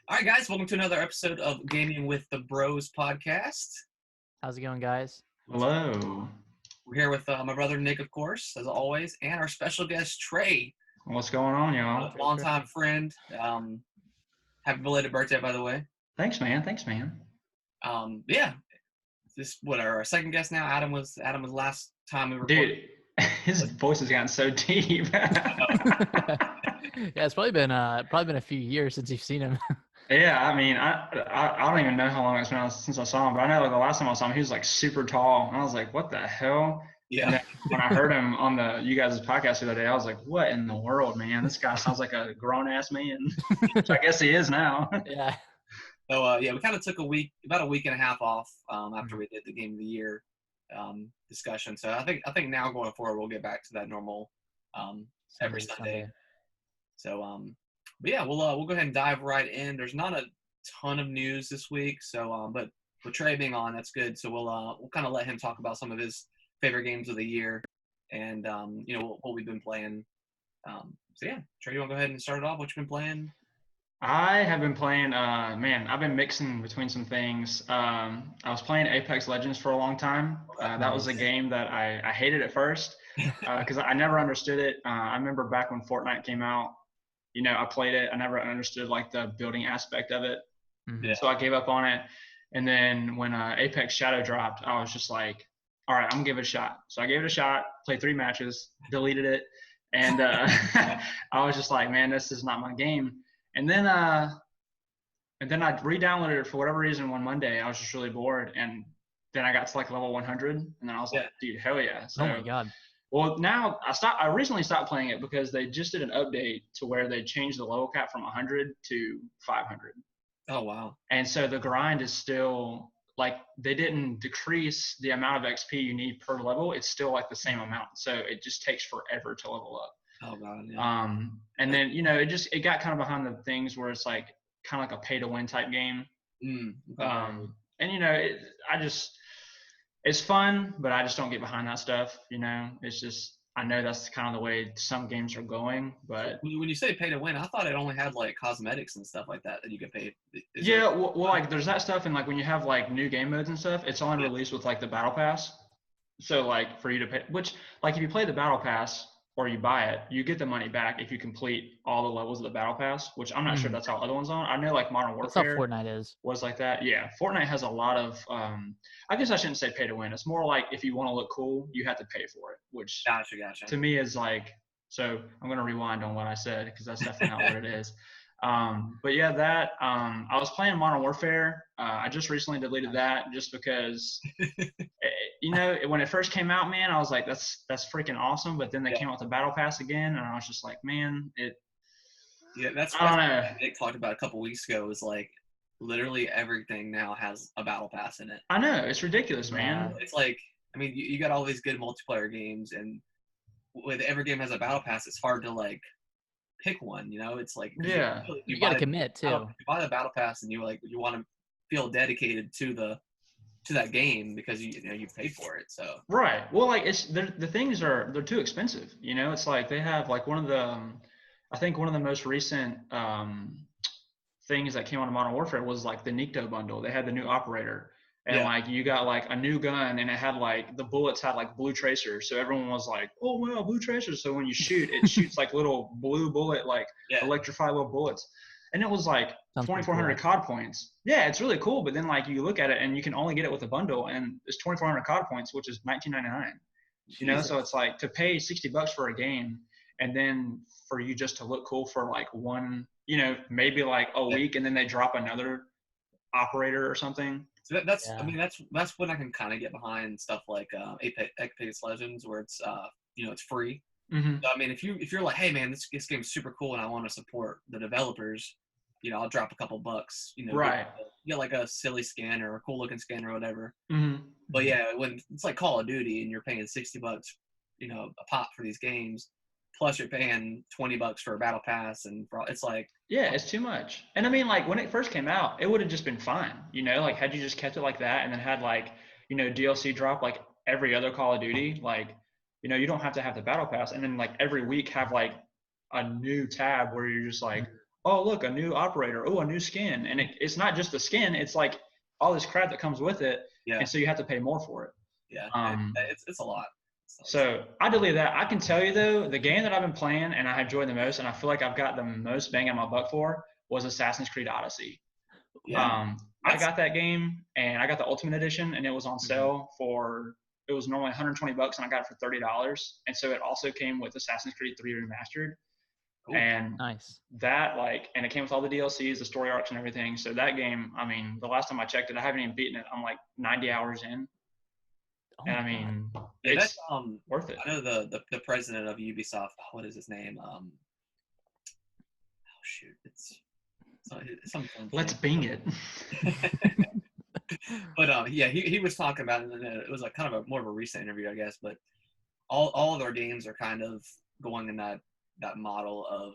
All right, guys, welcome to another episode of Gaming with the Bros podcast. How's it going, guys? Hello. We're here with my brother Nick, of course, as always, and our special guest Trey, What's going on, y'all? a longtime friend. Happy belated birthday, by the way. Thanks, man. Yeah, this what our second guest now. Adam was last time we recorded. Dude, his voice has gotten so deep. Yeah, it's probably been a few years since you've seen him. Yeah, I mean, I don't even know how long it's been since I saw him, but I know like the last time I saw him, he was like super tall, and I was like, what the hell? Yeah. And then when I heard him on you guys' podcast the other day, I was like, what in the world, man? This guy sounds like a grown ass man. Which I guess he is now. Yeah. So we kind of took about a week and a half off after we did the Game of the Year discussion. So I think now going forward we'll get back to that normal every Sunday. So but yeah, we'll go ahead and dive right in. There's not a ton of news this week, so but with Trey being on, that's good. So we'll kind of let him talk about some of his favorite games of the year, and what we've been playing. So yeah, Trey, you want to go ahead and start it off? What you've been playing? I have been playing, I've been mixing between some things. I was playing Apex Legends for a long time. That was a game that I hated at first because I never understood it. I remember back when Fortnite came out, I played it. I never understood like the building aspect of it. Mm-hmm. So I gave up on it. And then when Apex Shadow dropped, I was just like, all right, I'm gonna give it a shot. So I gave it a shot, played 3 matches, deleted it. And I was just like, man, this is not my game. And then I re-downloaded it for whatever reason one Monday. I was just really bored. And then I got to like level 100. And then I was like, dude, hell yeah. So, oh my God. Well, now I recently stopped playing it because they just did an update to where they changed the level cap from 100 to 500. Oh, wow. And so the grind is still like they didn't decrease the amount of XP you need per level. It's still like the same amount. So it just takes forever to level up. Oh God. Yeah. And then, it got kind of behind the things where it's like kind of like a pay to win type game. Okay. And, it's fun, but I just don't get behind that stuff. It's just, I know that's kind of the way some games are going, but when you say pay to win, I thought it only had like cosmetics and stuff like that you could pay. Well, like there's that stuff. And like when you have like new game modes and stuff, it's only released with like the battle pass. So like for you to pay, which like if you play the battle pass or you buy it, you get the money back if you complete all the levels of the battle pass, which I'm not sure if that's how other ones are. I know like Modern Warfare. That's how Fortnite is. Was like that. Yeah. Fortnite has a lot of, I guess I shouldn't say pay to win. It's more like if you want to look cool, you have to pay for it, which Gotcha. to me is like, so I'm going to rewind on what I said because that's definitely not what it is. But yeah, I was playing Modern Warfare. I just recently deleted that just because, when it first came out, man, I was like, that's freaking awesome. But then they came out with the Battle Pass again, and I was just like, man, that's I don't know. Nick talked about a couple weeks ago. Is like literally everything now has a Battle Pass in it. I know, it's ridiculous, man. It's like, I mean, you got all these good multiplayer games, and with every game has a Battle Pass, it's hard to like pick one. It's like you got to commit too. You buy the Battle Pass, and you want to feel dedicated to that game because you paid for it. So right. Well, like the things they're too expensive. It's like they have like one of the I think one of the most recent things that came out of Modern Warfare was like the Nikto bundle. They had the new operator. And like you got like a new gun, and it had like the bullets had like blue tracers, so everyone was like, "Oh wow, blue tracers!" So when you shoot, it shoots like little blue bullet, like electrified little bullets, and it was like 2,400 COD points. Yeah, it's really cool. But then like you look at it, and you can only get it with a bundle, and it's 2,400 COD points, which is $19.99. So it's like to pay $60 for a game, and then for you just to look cool for like one, maybe like a week, and then they drop another operator or something. So I mean that's when I can kind of get behind stuff like Apex Legends where it's it's free. Mm-hmm. So, I mean if you're like, hey man, this game's super cool and I want to support the developers, I'll drop a couple bucks. Right. Get like a silly skin or a cool looking skin or whatever. Mm-hmm. But yeah, when it's like Call of Duty and you're paying $60, a pop for these games, plus you're paying $20 for a battle pass, and it's like it's too much. And I mean, like when it first came out, it would have just been fine, like had you just kept it like that and then had like DLC drop like every other Call of Duty, like you don't have to have the battle pass, and then like every week have like a new tab where you're just like, oh look, a new operator, oh a new skin, and it's not just the skin, it's like all this crap that comes with it, Yeah, and so you have to pay more for it. yeah, Um, it's a lot. so I deleted that. I can tell you though, the game that I've been playing and I enjoyed the most, and I feel like I've got the most bang on my buck for, was Assassin's Creed Odyssey. Yeah, I that's got that game and I got the Ultimate Edition, and it was on Mhm. sale for, it was normally $120 and I got it for $30. And so it also came with Assassin's Creed 3 Remastered. cool. And Nice. that, like, and it came with all the DLCs, the story arcs and everything. So that game, I mean, the last time I checked it, I haven't even beaten it. I'm like 90 hours in. Oh And my I mean, Yeah, it's that's worth it. I know the president of Ubisoft. What is his name? Oh shoot, it's some fun Let's thing. bing it. But yeah, he was talking about it, and it was like kind of a more of a recent interview, I guess. But all of our games are kind of going in that model of,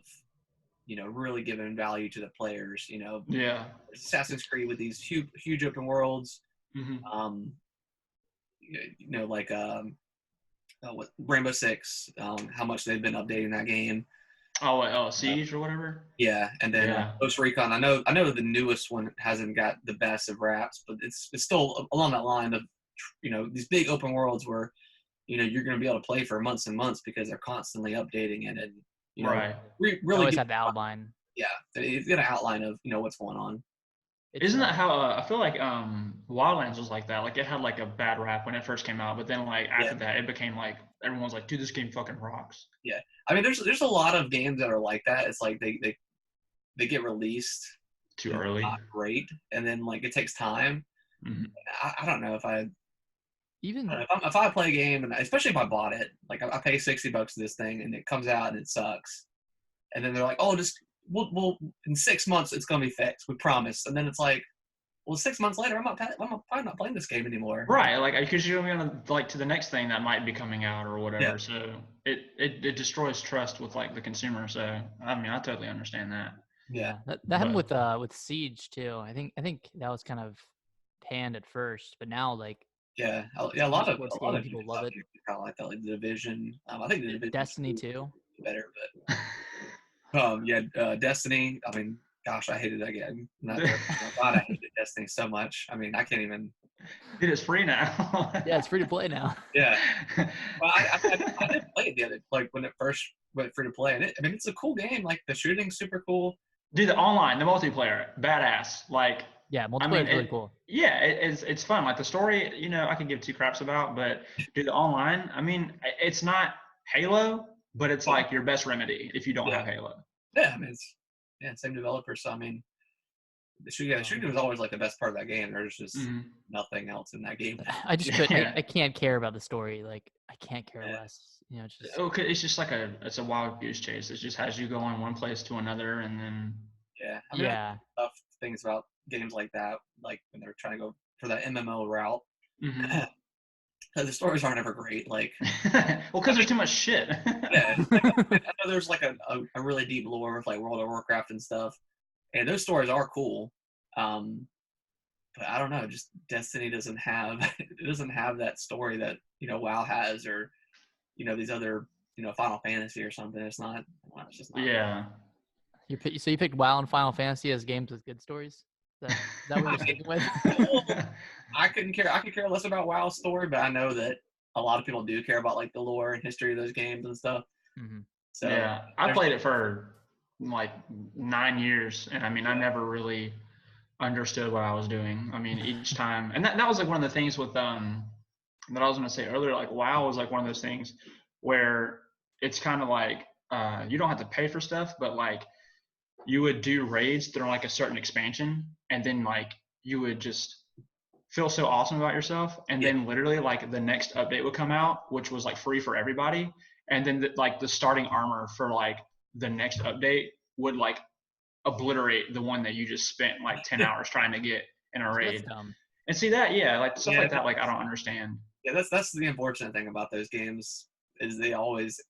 you know, really giving value to the players. You know, Yeah. Assassin's Creed with these huge open worlds. Hmm. You know, like what Rainbow Six, how much they've been updating that game. Oh, Siege or whatever. Yeah, and then Yeah. Ghost Recon. I know the newest one hasn't got the best of raps, but it's still along that line of, you know, these big open worlds where, you know, you're going to be able to play for months and months because they're constantly updating it, and, you know, Right. They really always get, have the outline. yeah, it's got an outline of, you know, what's going on. It's Isn't that how I feel like Wildlands was like that? Like it had like a bad rap when it first came out, but then like Yeah, after that, it became like everyone's like, dude, this game fucking rocks. yeah. I mean, there's a lot of games that are like that. It's like they get released Too and they're early. not great, and then like it takes time. Hmm. I don't know if I even if I play a game, and especially if I bought it, like I pay $60 for this thing and it comes out and it sucks, and then they're like, oh, just we'll in 6 months it's gonna be fixed, we promise, and then it's like, well, 6 months later I'm probably not playing this game anymore. Right, like because you're gonna like to the next thing that might be coming out or Yeah, whatever. So it destroys trust with like the consumer. So I mean, I totally understand that. yeah, that happened But with Siege too. I think that was kind of panned at first, but now like yeah, yeah. it's an A esports lot game, of people love stuff it. you kind of like that, like the Division. I think the Division Destiny too. better, but yeah, Destiny. I mean, gosh, I hated that game. Not there. Oh, God, I hated Destiny so much. I mean, I can't even. dude, it's free now. Yeah, it's free to play now. Yeah. Well, I did play it the other, like when it first went free to play, and I mean, it's a cool game. Like the shooting's super cool. Dude, the online, the multiplayer, badass. Like, Yeah, I multiplayer mean, is really cool. yeah, it's fun. Like the story, you know, I can give two craps about, but dude, the online, I mean, it's not Halo, but it's Yeah, like your best remedy if you don't yeah, have Halo. yeah. I mean, it's same developer, so I mean, the shooting was always like the best part of that game. There's just Hmm. nothing else in that game. I just could Yeah. I can't care about the story. Like I can't care Yeah. less. You know, it's just Okay, it's just like it's a wild goose chase. It just has you going one place to another, and then Yeah, I mean, yeah. tough things about games like that, like when they're trying to go for that MMO route, hmm because the stories aren't ever great. Like, well, because there's too much shit. yeah, like, I know there's like a really deep lore with like World of Warcraft and stuff, and those stories are cool. But I don't know, just Destiny doesn't have it doesn't have that story that, you know, WoW has, or, you know, these other, you know, Final Fantasy or something. It's not. Well, it's just not. Yeah. So you picked WoW and Final Fantasy as games with good stories? Is that what you're sticking with? Well, I couldn't care. I could care less about WoW's story, but I know that a lot of people do care about like the lore and history of those games and stuff. Mhm. So Yeah, I played it for like 9 years, and I mean, I never really understood what I was doing. I mean, each time, and that was like one of the things with that I was gonna say earlier. Like WoW was like one of those things where it's kind of like you don't have to pay for stuff, but like you would do raids through like a certain expansion, and then like you would just feel so awesome about yourself, and yeah, then literally like the next update would come out, which was like free for everybody, and then like the starting armor for like the next update would like obliterate the one that you just spent like 10 hours trying to get in a That's raid. dumb. And see that, yeah, like stuff yeah, like that, like I don't understand. yeah. That's the unfortunate thing about those games is they always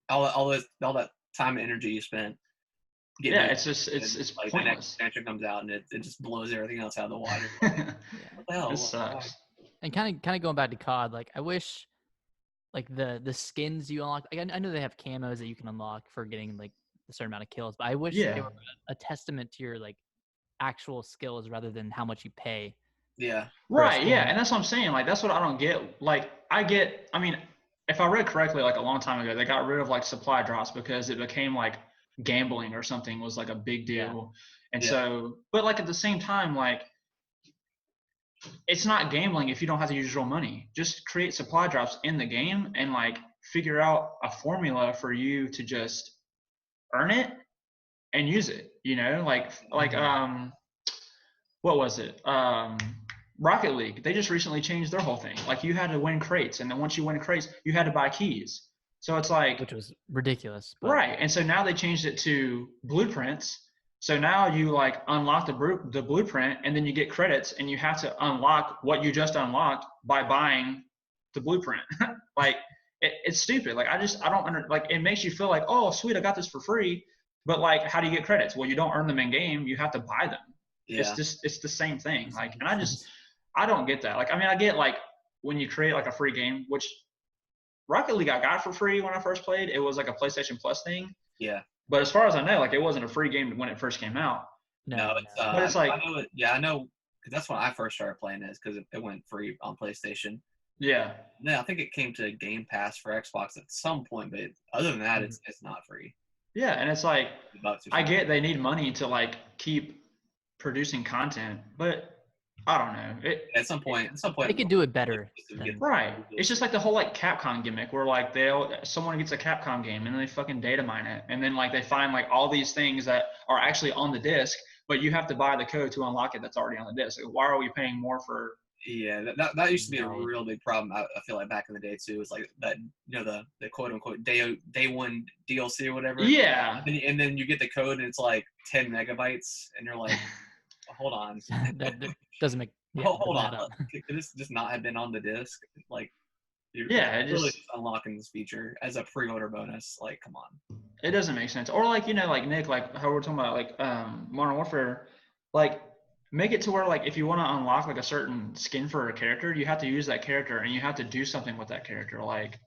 all that time and energy you spent getting Yeah, those, it's just it's like the next pointless. expansion comes out and it just blows everything else out of the water. Yeah. What the hell? This sucks. And kind of going back to COD, like I wish like the skins you unlock. Like, I know they have camos that you can unlock for getting like a certain amount of kills. But I wish they were a testament to your like actual skills rather than how much you pay. Yeah. Right. Yeah. And that's what I'm saying. Like, that's what I don't get. Like, I mean, if I read correctly, like a long time ago, they got rid of like supply drops because it became like gambling or something was like a big deal. And so, but like at the same time, like, it's not gambling if you don't have to use your own money. Just create supply drops in the game and like figure out a formula for you to just earn it and use it, you know, like what was it? Rocket League. They just recently changed their whole thing. Like you had to win crates, and then once you win crates, you had to buy keys. So it's like, which was ridiculous. But. Right. And so now they changed it to blueprints. So now you like unlock the blueprint, and then you get credits, and you have to unlock what you just unlocked by buying the blueprint. Like it's stupid. Like I don't like it makes you feel like, oh sweet, I got this for free. But like, how do you get credits? Well, you don't earn them in game. You have to buy them. Yeah. It's the same thing. Like, and I don't get that. Like, I mean, I get like when you create like a free game, which Rocket League I got for free when I first played. It was like a PlayStation Plus thing. Yeah. But as far as I know, like it wasn't a free game when it first came out. No, but it's like I know because that's when I first started playing this because it went free on PlayStation. Yeah. Yeah, I think it came to Game Pass for Xbox at some point, but other than that, it's not free. Yeah, and it's like I get they need money to like keep producing content, but I don't know. At some point, they could do it better. Right. It's just like the whole like Capcom gimmick where like someone gets a Capcom game and then they fucking data mine it, and then like they find like all these things that are actually on the disc, but you have to buy the code to unlock it that's already on the disc. Like, why are we paying more for? Yeah, that used to be a real big problem. I feel like back in the day too. It's like that, you know, the quote unquote day one DLC or whatever. Yeah. And then you get the code and it's like 10 megabytes, and you're like, hold on. that doesn't make. Yeah, hold on. Could this just not have been on the disc? Like, you're really just unlocking this feature as a pre-order bonus. Like, come on. It doesn't make sense. Or like, you know, like Nick, like how we're talking about like Modern Warfare, like make it to where like if you want to unlock like a certain skin for a character, you have to use that character and you have to do something with that character. Like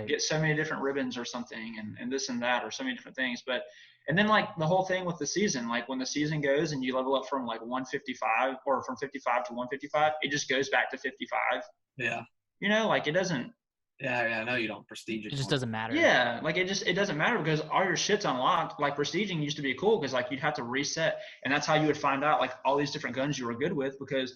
get so many different ribbons or something and this and that or so many different things. But and then like the whole thing with the season, like when the season goes and you level up from like 155 or from 55 to 155, it just goes back to 55. Yeah. You know, like it doesn't. Yeah, I know you don't prestige it. It just doesn't matter. Yeah, like it doesn't matter because all your shit's unlocked. Like prestiging used to be cool because like you'd have to reset, and that's how you would find out like all these different guns you were good with because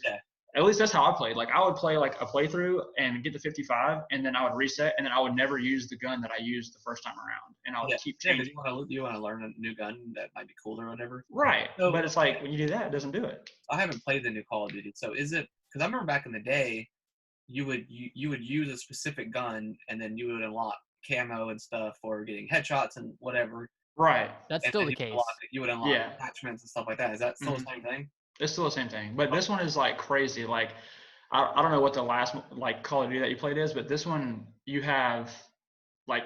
at least that's how I played. Like I would play like a playthrough and get to 55, and then I would reset, and then I would never use the gun that I used the first time around, and I would keep changing. You want to learn a new gun that might be cool or whatever. Right, but it's like when you do that, it doesn't do it. I haven't played the new Call of Duty, so is it? Because I remember back in the day. You would use a specific gun and then you would unlock camo and stuff for getting headshots and whatever. Right. That's still the case. You would unlock attachments and stuff like that. Is that still the same thing? It's still the same thing. But this one is like crazy. Like I don't know what the last like Call of Duty that you played is, but this one you have like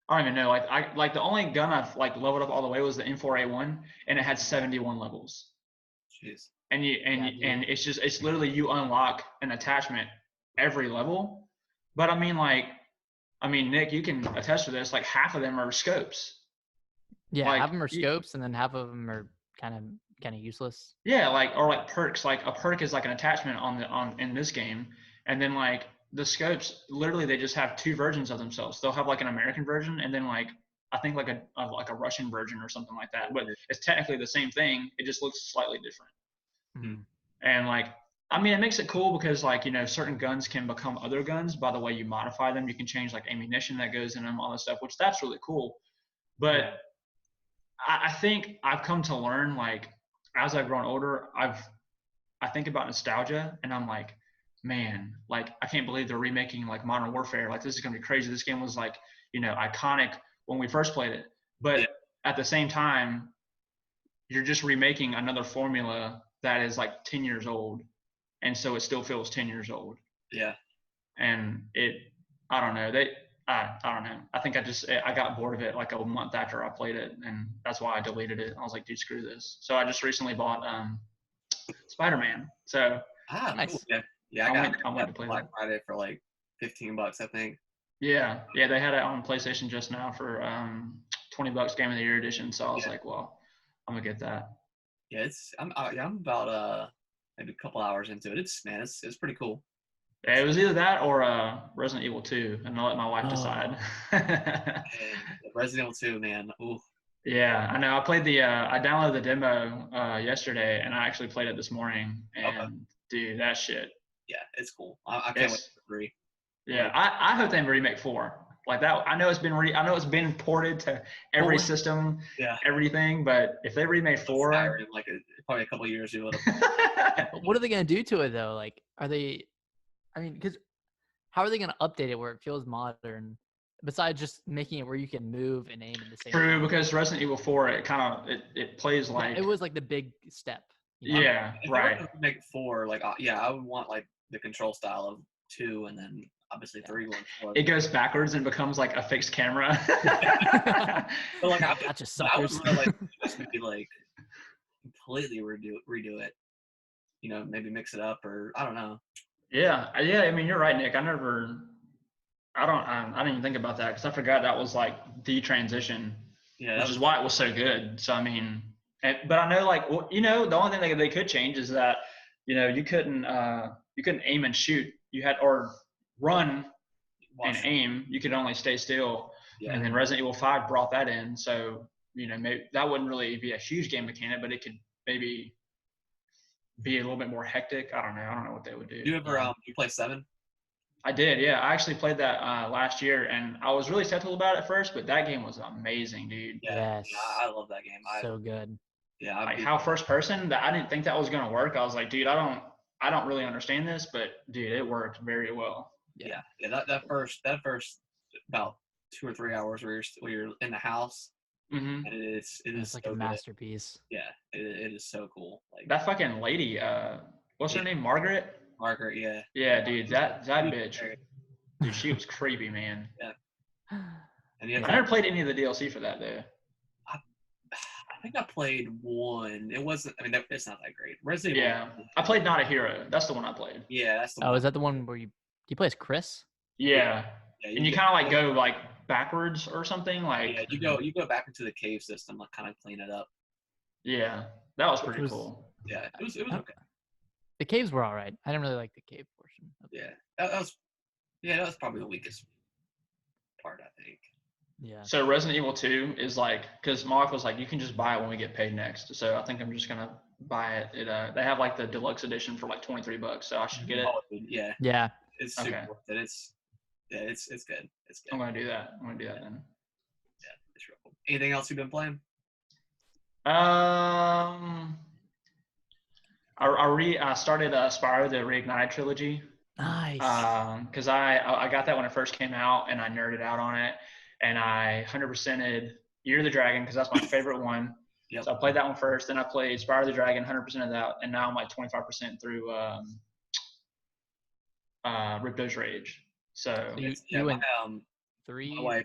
I don't even know. Like the only gun I've like leveled up all the way was the M4A1 and it had 71 levels. Jeez. And it's literally you unlock an attachment every level. But I mean, Nick, you can attest to this. Like half of them are scopes. Yeah, half of them are scopes, and then half of them are kind of useless. Yeah, or like perks. Like a perk is like an attachment in this game, and then like the scopes, literally they just have two versions of themselves. They'll have like an American version, and then like I think like a Russian version or something like that. But it's technically the same thing. It just looks slightly different. Mm-hmm. And like, I mean, it makes it cool because like, you know, certain guns can become other guns by the way you modify them. You can change like ammunition that goes in them, all this stuff, which that's really cool. But I think I've come to learn, like, as I've grown older, I think about nostalgia and I'm like, man, like, I can't believe they're remaking like Modern Warfare. Like, this is going to be crazy. This game was like, you know, iconic when we first played it. But at the same time, you're just remaking another formula that is like 10 years old. And so it still feels 10 years old. Yeah. And I don't know. I don't know. I think I got bored of it like a month after I played it. And that's why I deleted it. I was like, dude, screw this. So I just recently bought Spider-Man. So nice. Yeah, I went to play Black Friday for like $15, I think. Yeah. Yeah, they had it on PlayStation just now for $20 Game of the Year edition. So I was like, well, I'm gonna get that. Yeah, I'm about maybe a couple hours into it. It's pretty cool. Yeah, it was either that or Resident Evil 2, and I'll let my wife decide. And Resident Evil 2, man. Ooh. Yeah, I know. I downloaded the demo yesterday, and I actually played it this morning. And dude, that shit. Yeah, it's cool. I can't wait for 3. Yeah, I hope they remake 4 like that. I know it's been ported to every system, everything. But if they remake 4, like probably a couple of years, you would. What are they gonna do to it though? Like, are they? I mean, because how are they gonna update it where it feels modern? Besides just making it where you can move and aim at the same time. True, because Resident Evil 4, it plays like it was like the big step. You know? Yeah, right. Make 4, like I would want like the control style of 2, and then obviously 3 going forward. It goes backwards and becomes like a fixed camera. But like gotcha, suckers. I would really like just maybe like completely redo it. You know, maybe mix it up, or I don't know. Yeah. I mean, you're right, Nick. I didn't even think about that because I forgot that was like the transition, which is why it was so good. So I mean, but I know like, well, you know, the only thing they could change is that, you know, you couldn't aim and shoot. You had or run and aim. You could only stay still. Yeah. And then Resident Evil 5 brought that in. So you know, maybe that wouldn't really be a huge game mechanic, but it could maybe be a little bit more hectic. I don't know what they would do. You ever you play 7? I did, yeah. I actually played that last year, and I was really skeptical about it at first, but that game was amazing, dude. Yes. Yeah, I love that game. So good. Yeah. Like how first person, that I didn't think that was going to work. I was like, dude, I don't really understand this, but dude, it worked very well. Yeah. That first about 2 or 3 hours where you're in the house. Mm-hmm. And it's like so a masterpiece. Good. Yeah, it is so cool. Like that fucking lady, what's her name? Margaret, yeah. Yeah, dude, that bitch. Dude, she was creepy, man. Yeah. And I never played any of the DLC for that though. I think I played 1. It wasn't. I mean, it's not that great. Resident Evil. Yeah, I played Not a Hero. That's the one I played. Yeah, that's the one. Oh, is that the one where you play as Chris? Yeah. And you kind of like go like backwards or something, like you go back into the cave system, like kind of clean it up. Yeah, that was pretty cool. Yeah, it was okay. The caves were all right. I didn't really like the cave portion. That was probably the weakest part, I think. Yeah. So Resident Evil 2 is like, because my wife was like, you can just buy it when we get paid next. So I think I'm just gonna buy it. They have like the deluxe edition for like $23, so I should get it. Yeah. Yeah. It's super worth it. It's good. It's good. I'm gonna do that then. Yeah, it's real cool. Anything else you've been playing? I started Spyro the Reignited trilogy. Nice. Because I got that when it first came out, and I nerded out on it, and I 100%ed Year of the Dragon because that's my favorite one. Yep. So I played that one first, then I played Spyro the Dragon 100% of that, and now I'm like 25% through Ripto's Rage. So you went 3, 1,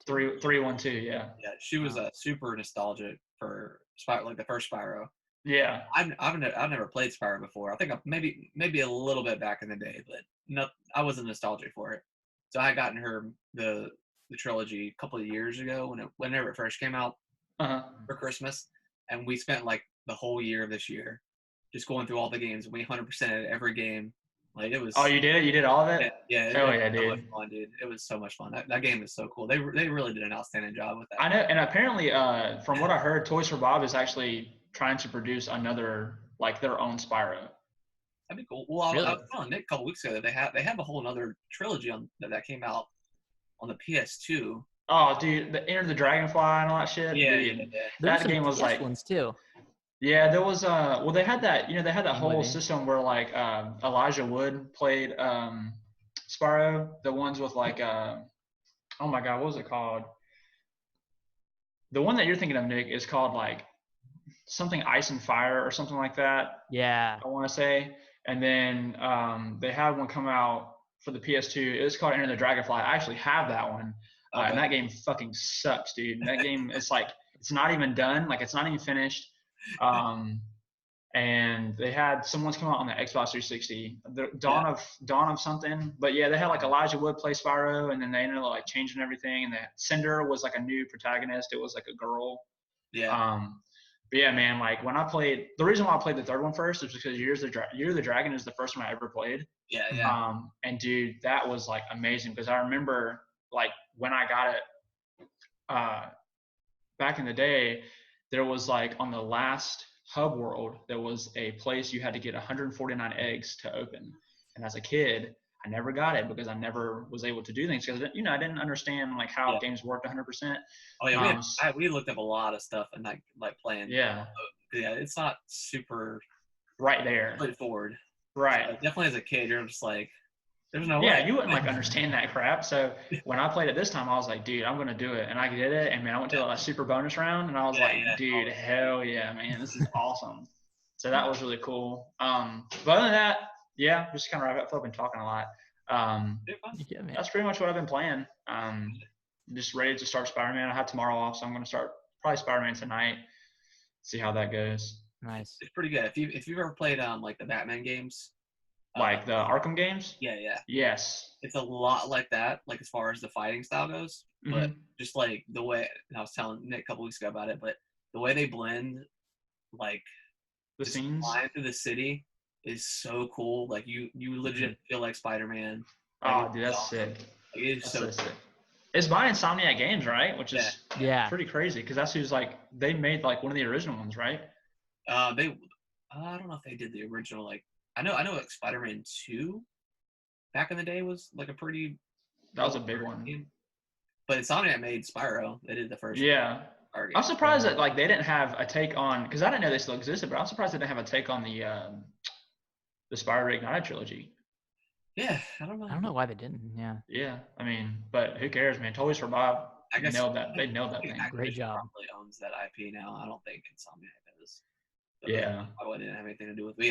3, 1, 2, yeah. Yeah, she was super nostalgic for Spyro, like the first Spyro. Yeah, I've never played Spyro before. I think maybe a little bit back in the day, but I wasn't nostalgic for it. So I had gotten her the trilogy a couple of years ago whenever it first came out for Christmas, and we spent like the whole year of this year just going through all the games. We 100%ed every game. Like it was. Oh, you did? You did all of it? Yeah. Oh yeah, dude. So much fun, dude. It was so much fun. That game is so cool. They really did an outstanding job with that. I know, and apparently, from what I heard, Toys for Bob is actually trying to produce another, like their own Spyro. That'd be cool. Well, I was telling Nick a couple weeks ago that they have a whole other trilogy that came out on the PS2. Oh, dude, the Enter the Dragonfly and all that shit. Yeah, dude. yeah. That game was like ones too. Yeah, there was well they had that whole system where like Elijah Wood played Spyro, the ones with like oh my god, what was it called? The one that you're thinking of, Nick, is called like something Ice and Fire or something like that. Yeah. I want to say. And then they had one come out for the PS2. It was called Enter the Dragonfly. I actually have that one. And that game fucking sucks, dude. That game is like, it's not even done. Like, it's not even finished. And and they had someone's come out on the Xbox 360, the Dawn of something. But yeah, they had like Elijah Wood play Spyro, and then they ended up like changing everything. And the Cinder was like a new protagonist. It was like a girl. Yeah. But yeah, man, like when I played, the reason why I played the third one first is because Year of the Dragon is the first one I ever played. Yeah. And dude, that was like amazing because I remember like when I got it back in the day, there was like on the last hub world, there was a place you had to get 149 eggs to open. And as a kid, I never got it because I never was able to do things because I didn't understand like how games worked 100%. Oh yeah, we looked up a lot of stuff and like playing. Yeah, it's not super right there straightforward. Right. So definitely as a kid, you're just like, there's no way. Yeah, you wouldn't like understand that crap. So when I played it this time, I was like, dude, I'm gonna do it, and I did it. And man, I went to a super bonus round, and I was like, dude, hell yeah, man, this is awesome. So that was really cool. But other than that, yeah, just kind of wrap up and talking a lot. That's pretty much what I've been playing. Just ready to start Spider-Man. I have tomorrow off, so I'm gonna start probably Spider-Man tonight. See how that goes. Nice. It's pretty good. If you've ever played like the Batman games, like the Arkham games. Yeah. Yes. It's a lot like that, like as far as the fighting style goes. But just like the way, and I was telling Nick a couple weeks ago about it, but the way they blend, like the scenes flying through the city is so cool. Like you legit feel like Spider-Man. Like, dude, that's sick. Like, it is so sick. It's by Insomniac Games, right? Which is pretty crazy because that's who's like they made like one of the original ones, right? I don't know if they did the original. Like I know like Spider-Man 2 back in the day was like a pretty. That was a big one. Game. But Insomniac made Spyro. They did the first. Yeah. I'm surprised that like they didn't have a take on because I didn't know they still existed, but I'm surprised they didn't have a take on the Spyro Reignited trilogy. Yeah, I don't know why they didn't. Yeah. Yeah, I mean, but who cares, man? Toys for Bob. I guess nailed that. They nailed that thing. Great job. Probably owns that IP now. I don't think Insomniac does. Yeah. I didn't have anything to do with. But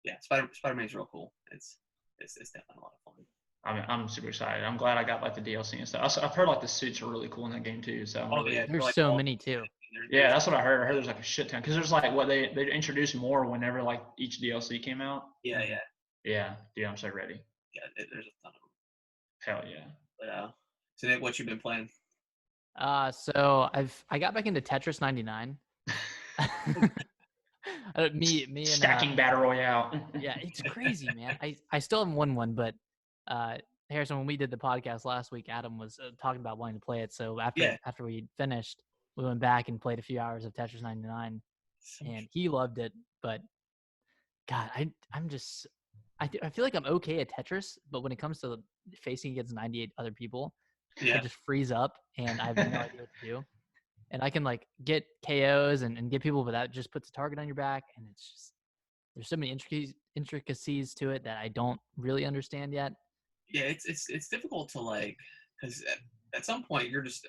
yeah, Spider-Man's real cool. It's definitely a lot of fun. I'm super excited. I'm glad I got like the DLC and stuff. I've heard like the suits are really cool in that game too. So there's like, so many too. Yeah, that's what I heard. I heard there's like a shit ton because there's like what they introduced more whenever like each DLC came out. Yeah. Yeah, dude, I'm so ready. Yeah, there's a ton of them. Hell yeah. But so Nick, what you been playing? So I got back into Tetris 99. me and stacking Battle Royale. Yeah, it's crazy, man. I still haven't won one, but Harrison, when we did the podcast last week, Adam was talking about wanting to play it. So after we finished, we went back and played a few hours of Tetris 99, and he loved it. But God, I feel like I'm okay at Tetris, but when it comes to facing against 98 other people, I just freeze up and I have no idea what to do. And I can like get KOs and get people, but that just puts a target on your back, and it's just there's so many intricacies to it that I don't really understand yet. Yeah, it's difficult to like because at some point you're just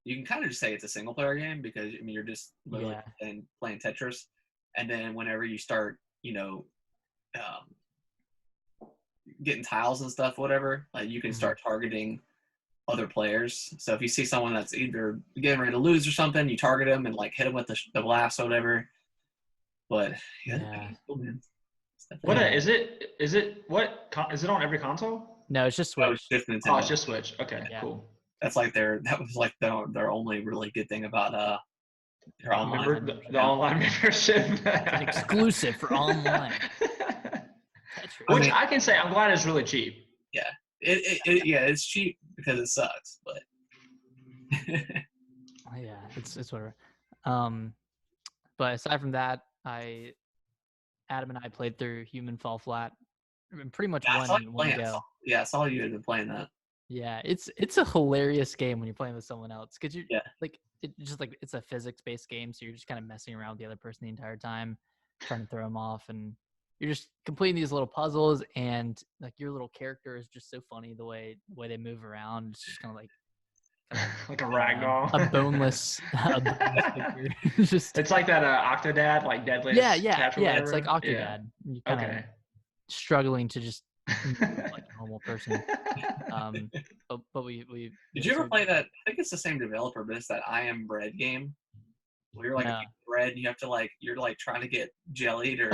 you can kind of just say it's a single player game because you're just literally playing Tetris, and then whenever you start getting tiles and stuff, whatever, like you can start targeting other players. So if you see someone that's either getting ready to lose or something, you target them and like hit them with the blast or whatever. But what is it? Is it on every console? No, it's just Switch. It's just Switch. Okay, cool. That's like their only really good thing about their online the online membership. It's exclusive for online. Which I can say I'm glad it's really cheap. Yeah. It's cheap because it sucks, but yeah, it's whatever. But aside from that, Adam and I played through Human Fall Flat pretty much one go. I saw you had been playing that. Yeah, it's a hilarious game when you're playing with someone else because you're like it's a physics-based game, so you're just kind of messing around with the other person the entire time, trying to throw them off, and you're just completing these little puzzles, and like your little character is just so funny the way they move around. It's just kind of like a ragdoll, a boneless figure. It's like that Octodad, like Deadliest. Yeah. It's like Octodad. Yeah. You're kind of struggling to just move like a normal person. But we did you ever play that? I think it's the same developer, but it's that I Am Bread game. where you're like a No. piece of bread and you have to like you're like trying to get jellied or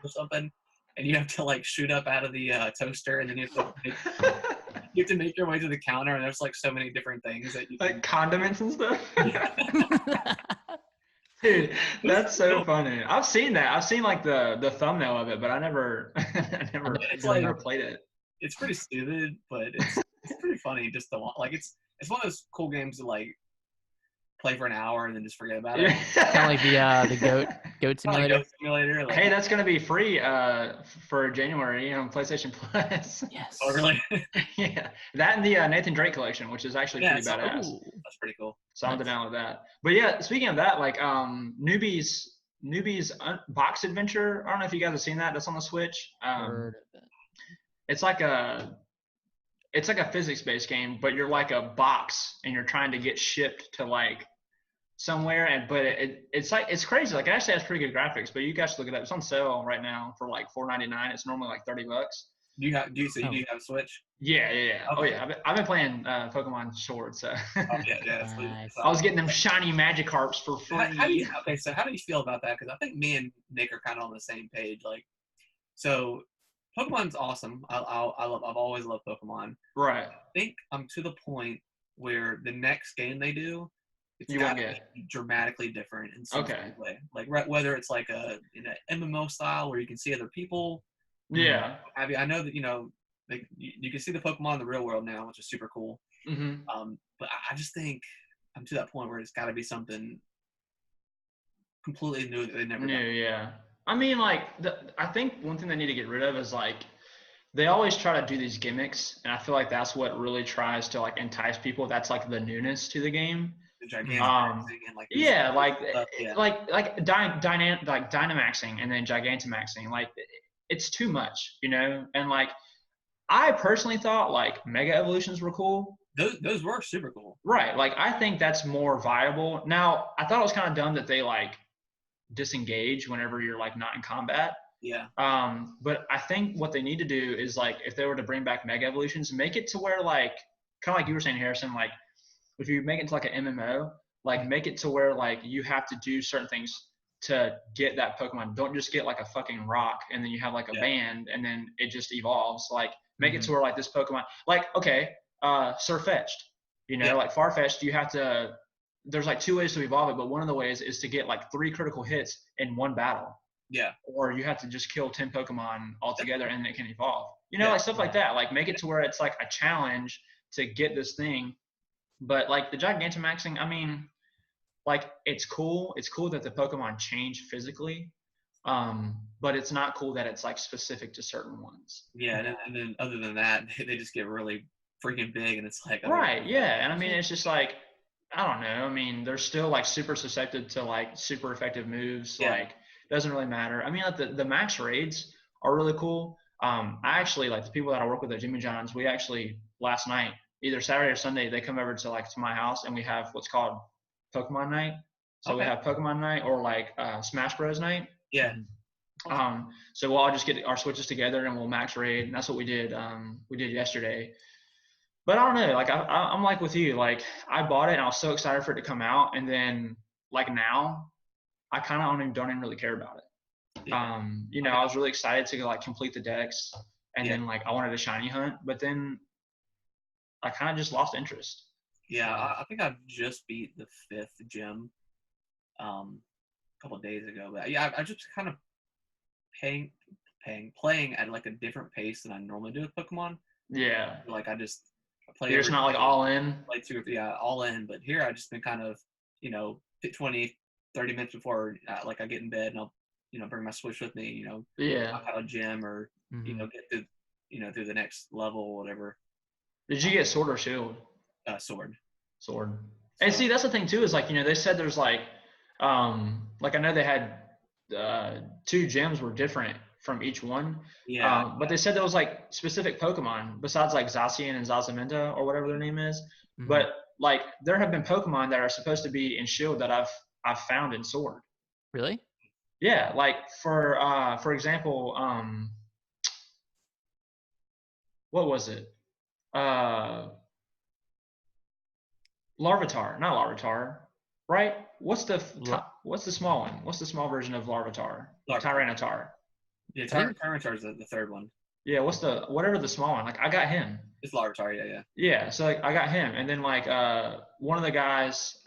something, and you have to like shoot up out of the toaster, and then you have to make your way to the counter, and there's like so many different things that you Like condiments and stuff. Yeah. Dude, that's so funny. I've seen that. I've seen like the thumbnail of it, but I never It's like never played it. it's pretty stupid, but it's pretty funny just to watch. Like it's one of those cool games to like play for an hour and then just forget about it. Kind of like the goat Kinda like simulator. Goat Simulator. Like, Hey, that's gonna be free for January on PlayStation Plus. Yes. oh really? Yeah, that and the Nathan Drake collection, which is actually pretty badass. Ooh. That's pretty cool. So I'm down with that. But yeah, speaking of that, like newbies box adventure. I don't know if you guys have seen that. That's on the Switch. Heard of it. It's like a physics-based game, but you're like a box and you're trying to get shipped to like somewhere. And but it's like it's crazy. Like it actually has pretty good graphics. But you guys should look it up. It's on sale right now for like $4.99. It's normally like $30. Do you have a Switch? Yeah. Okay. Oh yeah, I've been playing Pokemon Sword, so Oh, yeah. Nice. I was getting them shiny Magikarps for free. How do you feel about that? Because I think me and Nick are kind of on the same page. Like, so Pokemon's awesome. I've always loved Pokemon. Right. I think I'm to the point where the next game they do, it's You got won't to get. be dramatically different in some Okay. way. Like whether it's like in an MMO style where you can see other people. Yeah. I know that like you can see the Pokemon in the real world now, which is super cool. Mm-hmm. But I just think I'm to that point where it's got to be something completely new that they never done. Yeah. I mean, like, I think one thing they need to get rid of is like, they always try to do these gimmicks, and I feel like that's what really tries to like entice people. That's like the newness to the game. The gigantic and like Yeah, like stuff, yeah. like Dynamaxing and then Gigantamaxing. Like, it's too much, And like, I personally thought like Mega Evolutions were cool. Those were super cool. Right. Like, I think that's more viable. Now, I thought it was kind of dumb that they like disengage whenever you're like not in combat. Yeah. But I think what they need to do is like, if they were to bring back Mega Evolutions, make it to where like, kind of like you were saying, Harrison, like if you make it to like an MMO, like make it to where like you have to do certain things to get that Pokemon. Don't just get like a fucking rock and then you have like a band and then it just evolves. Like make it to where like this Pokemon, like, okay, Sirfetch'd, like Farfetch'd, you have to, there's like two ways to evolve it, but one of the ways is to get like 3 critical hits in one battle. Yeah. Or you have to just kill 10 Pokemon altogether and it can evolve. Like stuff like that. Like make it to where it's like a challenge to get this thing. But like the Gigantamaxing, I mean, like it's cool. It's cool that the Pokemon change physically. But it's not cool that it's like specific to certain ones. Yeah, and then other than that, they just get really freaking big, and it's like right, yeah. And I mean, it's just like, I don't know. I mean, they're still like super susceptible to like super effective moves. Yeah. Like, doesn't really matter. I mean, like the max raids are really cool. I actually, like the people that I work with at Jimmy John's, we actually last night, either Saturday or Sunday, they come over to my house and we have what's called Pokemon night. So we have Pokemon night or like Smash Bros night. Yeah. So we'll all just get our Switches together and we'll max raid, and that's what we did. We did yesterday. But I don't know. Like I'm like with you. Like I bought it and I was so excited for it to come out, and then like now, I kind of don't even really care about it. Yeah. I was really excited to like complete the decks, and then like I wanted a shiny hunt, but then I kind of just lost interest. Yeah, I think I just beat the 5th gym a couple of days ago. But yeah, I just kind of playing at like a different pace than I normally do with Pokemon. Yeah. Like I play. You're just not like all in. Play all in. But here I just been kind of 20, 30 minutes before like I get in bed and I'll bring my Switch with me. Yeah. Out of gym or get through through the next level or whatever. Did you get Sword or Shield? Sword. And see, that's the thing too, is like, they said there's like I know they had 2 gyms were different from each one. Yeah. But they said there was like specific Pokemon besides like Zacian and Zazamenta or whatever their name is. Mm-hmm. But like there have been Pokemon that are supposed to be in Shield that I've found in Sword. Really? Yeah. Like for example, what was it? Larvitar, not Larvitar, right? what's the small one? What's the small version of Larvitar? Tyranitar. Yeah, Tyranitar is the third one. Yeah, whatever the small one? Like, I got him. It's Larvitar, yeah. Yeah, so like, I got him, and then like one of the guys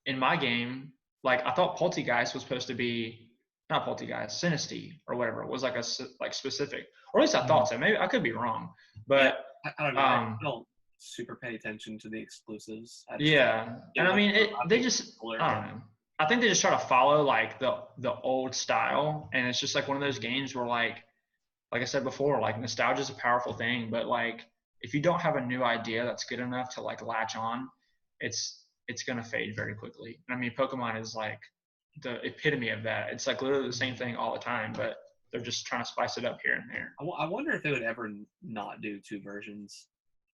in my game, like I thought Poltegeist was supposed to be not Poltegeist, Sinistea or whatever. It was like a specific, or at least I thought so. Maybe I could be wrong, but I don't know. I don't super pay attention to the exclusives. And I mean, they just I don't know. I think they just try to follow like the old style, and it's just like one of those games where like I said before, like nostalgia is a powerful thing, but like if you don't have a new idea that's good enough to like latch on, it's gonna fade very quickly. And I mean, Pokemon is like the epitome of that. It's like literally the same thing all the time, but they're just trying to spice it up here and there. I wonder if they would ever not do two versions.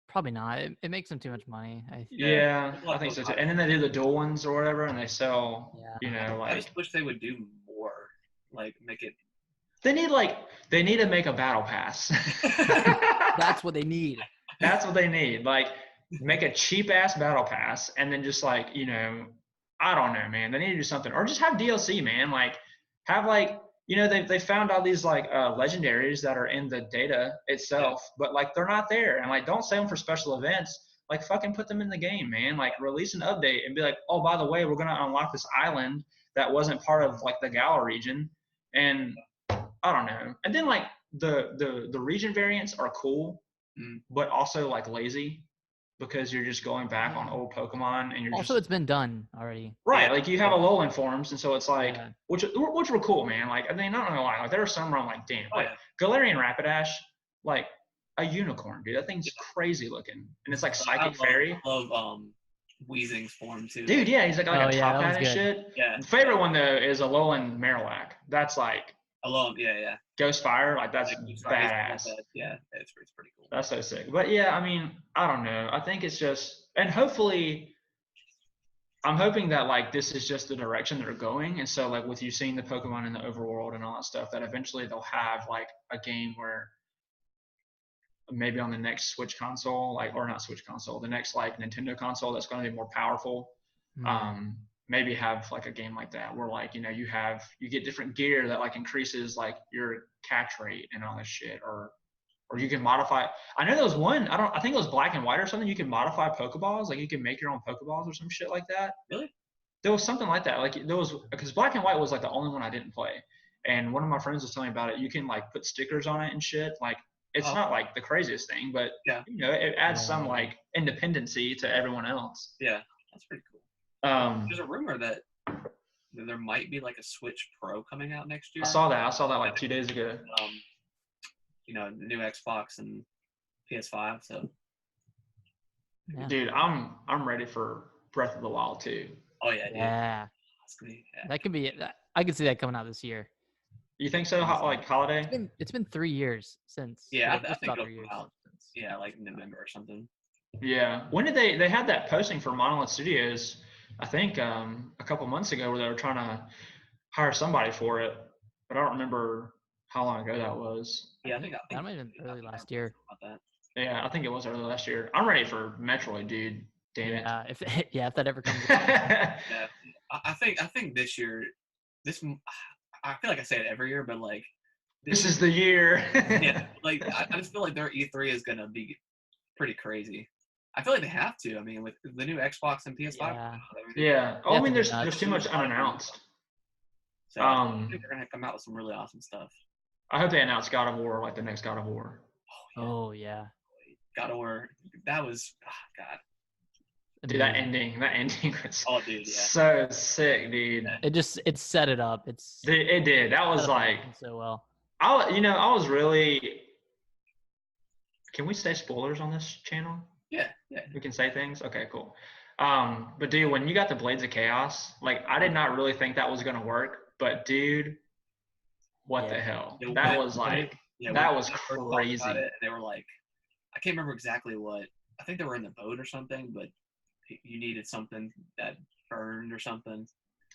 Probably not. It makes them too much money. I think so too. And then they do the dual ones or whatever, and they sell. You know, like I just wish they would do more. Like make it. They need to make a battle pass. That's what they need. That's what they need. Like make a cheap ass battle pass, and then just like I don't know, man. They need to do something, or just have DLC, man. Like have like. They found all these like legendaries that are in the data itself, but like they're not there. And like, don't save them for special events. Like fucking put them in the game, man. Like release an update and be like, oh, by the way, we're gonna unlock this island that wasn't part of like the Galar region. And I don't know. And then like the region variants are cool, but also like lazy. Because you're just going back on old Pokemon, and you're also it's been done already. Right, like you have Alolan forms, and so it's like which were cool, man. Like I mean, not gonna lie, like there were some where I'm like, damn, like Galarian Rapidash, like a unicorn, dude. That thing's crazy looking, and it's like Psychic Fairy. I love Weezing's form too. Dude, yeah, he's like a top hat and shit. Yeah. The favorite one though is Alolan Marowak. That's like yeah. Ghost Fire, like that's badass. Yeah, it's pretty cool. That's so sick. But yeah, I mean, I don't know. I think it's just, and hopefully, I'm hoping that like this is just the direction they're going. And so like with you seeing the Pokemon in the overworld and all that stuff, that eventually they'll have like a game where maybe on the next Switch console, like, or not Switch console, the next like Nintendo console that's going to be more powerful. Maybe have like a game like that where like you get different gear that like increases like your catch rate and all this shit, or you can modify. I know there was one, I think it was Black and White or something. You can modify Pokeballs, like you can make your own Pokeballs or some shit like that. Really? There was something like that. Like there was, because Black and White was like the only one I didn't play, and one of my friends was telling me about it. You can like put stickers on it and shit. Like it's not like the craziest thing, but it adds some like independency to everyone else. Yeah, that's pretty cool. There's a rumor that there might be like a Switch Pro coming out next year. I saw that like 2 days ago. New Xbox and PS5. So, dude, I'm ready for Breath of the Wild too. Oh yeah, dude. Yeah. That could be. I could see that coming out this year. You think so? Like holiday? It's been 3 years since. Yeah, I think it'll come out. Yeah, like November or something. Yeah. When did they had that posting for Monolith Studios? I think a couple months ago, where they were trying to hire somebody for it, but I don't remember how long ago that was. Yeah, I think that might have been early last year. Yeah, I think it was early last year. I'm ready for Metroid, dude. Damn it. If that ever comes. Yeah, I think this year, I feel like I say it every year, but like this is the year. Yeah, like I just feel like their E3 is gonna be pretty crazy. I feel like they have to. I mean, with the new Xbox and PS5. Yeah. Oh, I mean, there's too much unannounced. So I think they're gonna come out with some really awesome stuff. I hope they announce God of War, like the next God of War. Oh yeah. God of War. That was God. Dude, that ending was so sick, dude. It set it up. It did. That was like so well. I was really. Can we say spoilers on this channel? Yeah. We can say things? Okay, cool. But dude, when you got the Blades of Chaos, like I did not really think that was gonna work, but dude, what the hell? That was like that was crazy. They were like, I can't remember exactly what. I think they were in the boat or something, but you needed something that burned or something.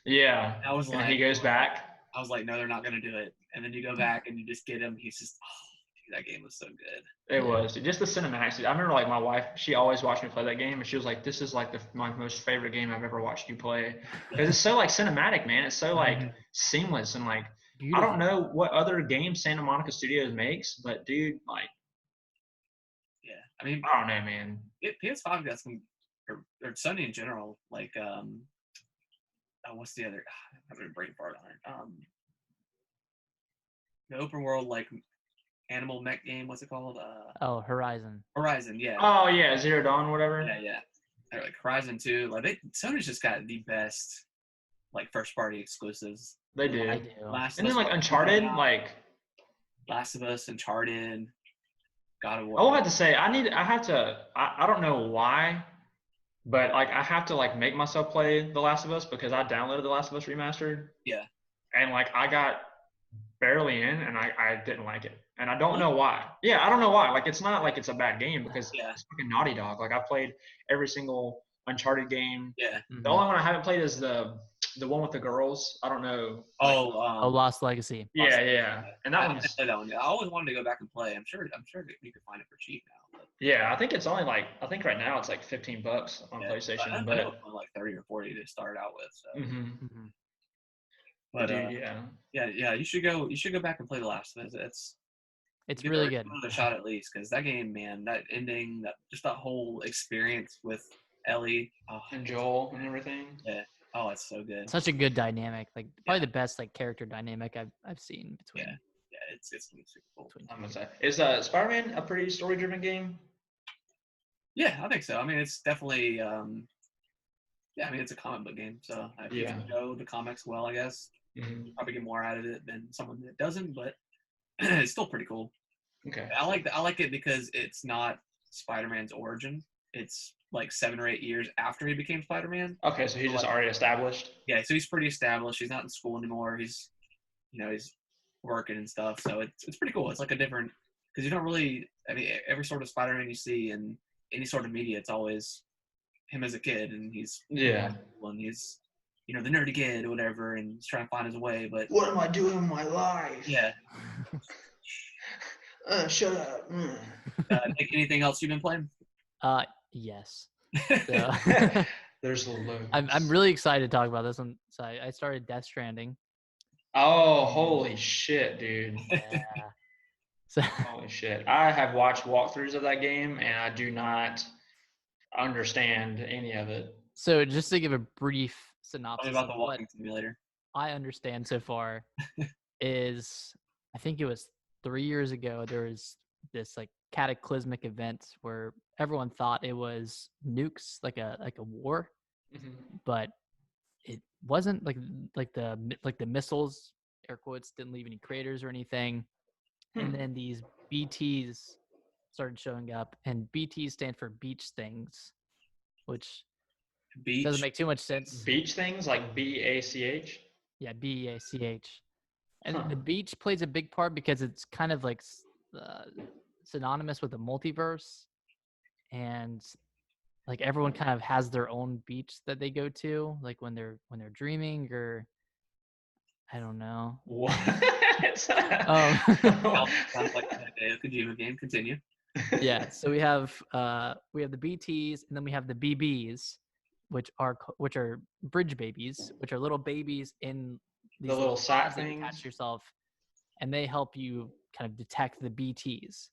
Yeah. I was he goes back. I was like, no, they're not gonna do it. And then you go back and you just get him. He's just, That game was so good. It was just the cinematics. I remember like my wife, she always watched me play that game, and she was like, "This is like my most favorite game I've ever watched you play," because it's so like cinematic, man. It's so like seamless and like Beautiful. I don't know what other games Santa Monica Studios makes, but dude, like, yeah, I mean, I don't know, man. PS5 got some, or Sony in general, like what's the other? I'm gonna brain fart on it. The open world like animal mech game. What's it called? Horizon. Horizon, yeah. Oh yeah, Zero Dawn, whatever. Yeah. Or like Horizon 2. Like Sony's just got the best like first party exclusives. They do. I do. And then like Uncharted, like Last of Us, Uncharted, God of War. I will have to say I don't know why, but like I have to like make myself play The Last of Us because I downloaded The Last of Us Remastered. Yeah. And like I got barely in and I didn't like it. And I don't know why. Yeah, I don't know why. Like it's not like it's a bad game because it's fucking Naughty Dog. Like I played every single Uncharted game. Yeah. The only one I haven't played is the one with the girls. I don't know. Lost Legacy. Yeah. And that I one's didn't play that one. I always wanted to go back and play. I'm sure you could find it for cheap now. But. Yeah, I think it's only like right now it's like $15 on PlayStation. I But know it's only like 30 or 40 to start out with. So. But But yeah, you should go back and play The Last of Us. It's really good. Another shot at least, because that game, man, that ending, that whole experience with Ellie and Joel and everything. Yeah. It's so good. Such a good dynamic, like probably the best like character dynamic I've seen between. Yeah, it's super cool. I'm gonna say, is Spider-Man a pretty story-driven game? Yeah, I think so. I mean, it's definitely it's a comic book game, so if you know the comics well, I guess you probably get more out of it than someone that doesn't, but it's still pretty cool. Okay. I like it because it's not Spider-Man's origin. It's like 7 or 8 years after he became Spider-Man. Okay, so he's just already established. Yeah, so he's pretty established. He's not in school anymore. He's working and stuff. So it's pretty cool. It's like a different, because you don't really, I mean, every sort of Spider-Man you see in any sort of media, it's always him as a kid, and he's and he's the nerdy kid or whatever, and he's trying to find his way. But what am I doing in my life? Yeah. Shut up. Nick, anything else you've been playing? Yes. So, there's loads. I'm really excited to talk about this one. So I started Death Stranding. Oh, holy shit, dude. Yeah. So, holy shit. I have watched walkthroughs of that game, and I do not understand any of it. So just to give a brief synopsis about the walking simulator. I understand so far is, I think it was 3 years ago, there was this like cataclysmic event where everyone thought it was nukes, like a war, but it wasn't. Like the missiles, air quotes, didn't leave any craters or anything. And then these BTs started showing up, and BTs stand for beach things, which doesn't make too much sense. Beach things, like BACH? Yeah, BACH. And the beach plays a big part because it's kind of like synonymous with the multiverse, and like everyone kind of has their own beach that they go to, like when they're dreaming, or I don't know. What? Sounds like a Kojima game. Continue. Yeah, so we have the BTs, and then we have the BBs, which are bridge babies, which are little babies in these the little side things things. Attach yourself, and they help you kind of detect the BTs.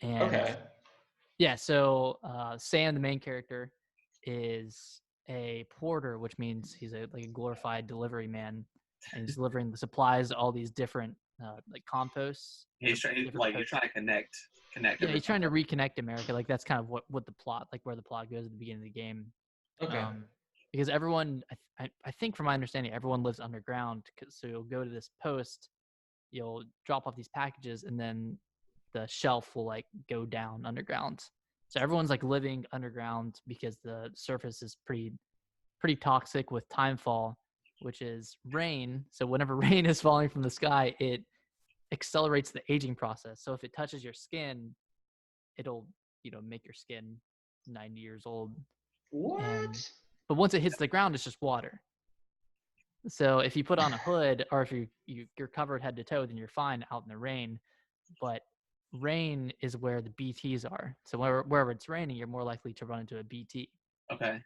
And okay. Yeah, so Sam, the main character, is a porter, which means he's a glorified delivery man, and he's delivering the supplies to all these different like composts. He's trying to connect. Yeah, he's trying to reconnect America. Like that's kind of what the plot, like where the plot goes at the beginning of the game. Okay. Because everyone, I think from my understanding, everyone lives underground. So you'll go to this post, you'll drop off these packages, and then the shelf will like go down underground. So everyone's like living underground because the surface is pretty toxic with timefall, which is rain. So whenever rain is falling from the sky, it accelerates the aging process. So if it touches your skin, it'll make your skin 90 years old. What? But once it hits the ground, it's just water. So if you put on a hood, or if you're covered head to toe, then you're fine out in the rain. But rain is where the BTs are. So wherever it's raining, you're more likely to run into a BT. Okay.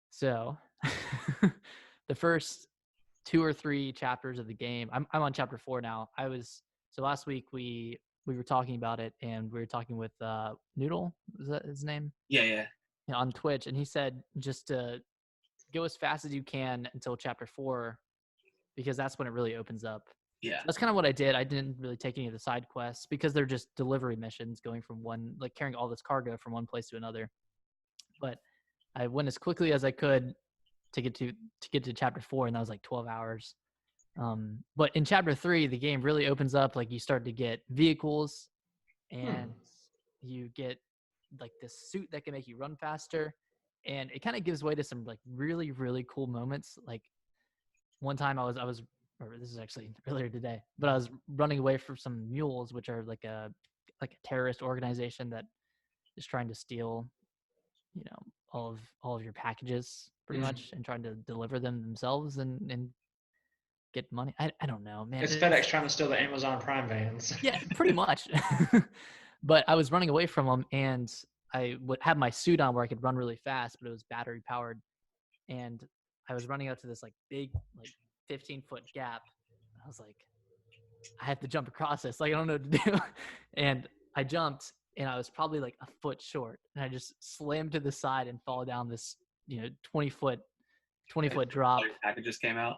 So the first 2 or 3 chapters of the game, I'm on chapter 4 now. So last week we were talking about it, and we were talking with Noodle, is that his name? Yeah. On Twitch, and he said just to go as fast as you can until chapter 4, because that's when it really opens up. Yeah. So that's kind of what I did. I didn't really take any of the side quests because they're just delivery missions going from one, like carrying all this cargo from one place to another. But I went as quickly as I could to get to chapter 4, and that was like 12 hours. But in chapter 3, the game really opens up. Like you start to get vehicles, and you get like this suit that can make you run faster, and it kind of gives way to some like really, really cool moments. Like one time I was or this is actually earlier today, but I was running away from some mules, which are like a terrorist organization that is trying to steal, all of your packages pretty much, and trying to deliver them themselves and get money. I don't know, man. It's FedEx trying to steal the Amazon Prime vans. Yeah, pretty much. But I was running away from them, and I would have my suit on where I could run really fast, but it was battery powered. And I was running out to this like big, like 15-foot gap. I was like, I have to jump across this. Like, I don't know what to do. And I jumped, and I was probably like a foot short. And I just slammed to the side and fall down this, 20-foot drop. All your packages came out.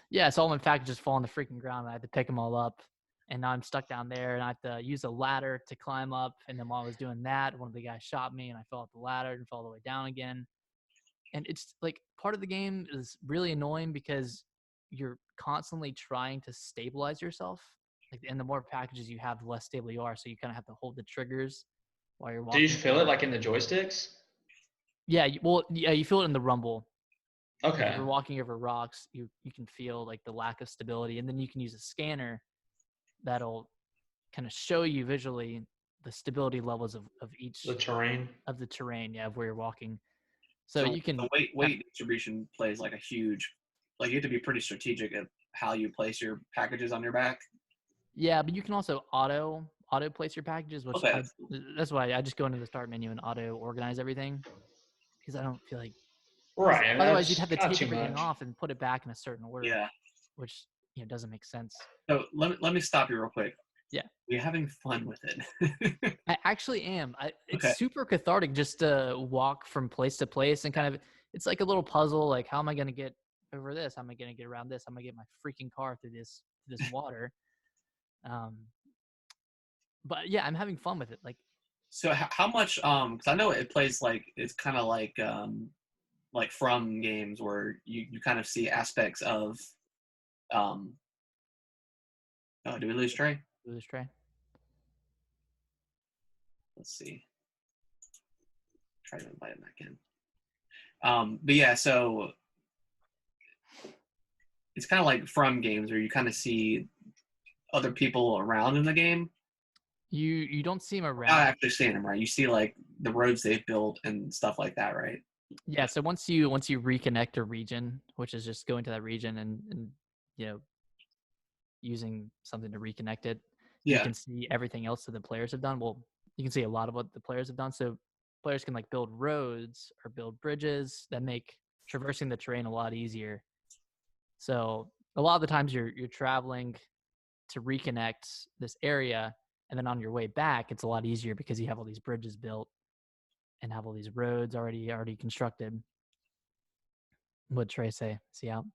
Yeah, so all my packages fall on the freaking ground. I had to pick them all up. And now I'm stuck down there, and I have to use a ladder to climb up. And then while I was doing that, one of the guys shot me, and I fell off the ladder and fell all the way down again. And it's like part of the game is really annoying because you're constantly trying to stabilize yourself. Like, and the more packages you have, the less stable you are. So you kind of have to hold the triggers while you're walking. Do you feel it like in the joysticks? Yeah, you feel it in the rumble. Okay. If you're walking over rocks, you can feel like the lack of stability, and then you can use a scanner that'll kind of show you visually the stability levels of each the terrain of where you're walking. So you can the weight distribution plays like a huge, like you have to be pretty strategic at how you place your packages on your back. Yeah, but you can also auto place your packages, which that's why I just go into the start menu and auto organize everything, because I don't feel like right. Otherwise, you'd have to take everything off and put it back in a certain order. Yeah, which doesn't make sense. So let me stop you real quick. Yeah, we're having fun with it. I actually am. It's super cathartic just to walk from place to place, and kind of it's like a little puzzle. Like, how am I going to get over this? How am I going to get around this? How am I going to get my freaking car through this water? But yeah, I'm having fun with it. Like, so how much? Because I know it plays like it's kind of like from games where you kind of see aspects of. Oh, did we lose Trey? Lose Trey. Let's see. Try to invite him back in. But yeah, so it's kind of like from games where you kind of see other people around in the game. You don't see them around. Not actually seeing them, right? You see like the roads they've built and stuff like that, right? Yeah. So once you reconnect a region, which is just going to that region and using something to reconnect it, you can see everything else that the players have done. Well, you can see a lot of what the players have done. So players can like build roads or build bridges that make traversing the terrain a lot easier. So a lot of the times you're traveling to reconnect this area, and then on your way back, it's a lot easier because you have all these bridges built and have all these roads already constructed. What'd Trey say? Is he out?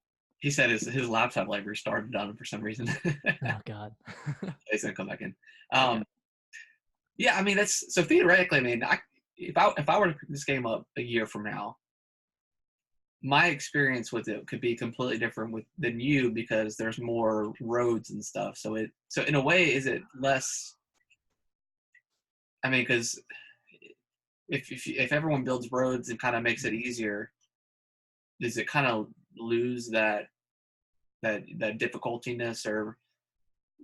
He said his laptop like restarted on him for some reason. Oh God. He's gonna come back in. Yeah, I mean that's so theoretically. I mean, if I were to pick this game up a year from now, my experience with it could be completely different than you because there's more roads and stuff. So in a way, is it less? I mean, because if everyone builds roads and kind of makes it easier, does it kind of lose that difficultiness or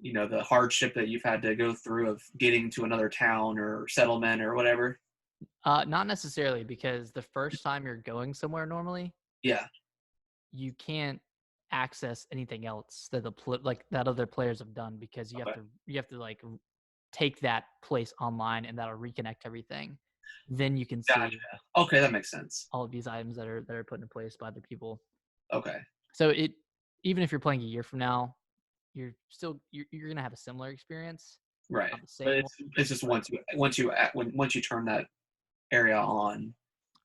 the hardship that you've had to go through of getting to another town or settlement or whatever? Not necessarily, because the first time you're going somewhere normally, you can't access anything else that that other players have done, because you have to like take that place online, and that'll reconnect everything. Then you can see Gotcha. Okay, that makes sense. all of these items that are put in place by other people. Okay. So even if you're playing a year from now, you're gonna have a similar experience. Right. Not the But same it's just once you turn that area on,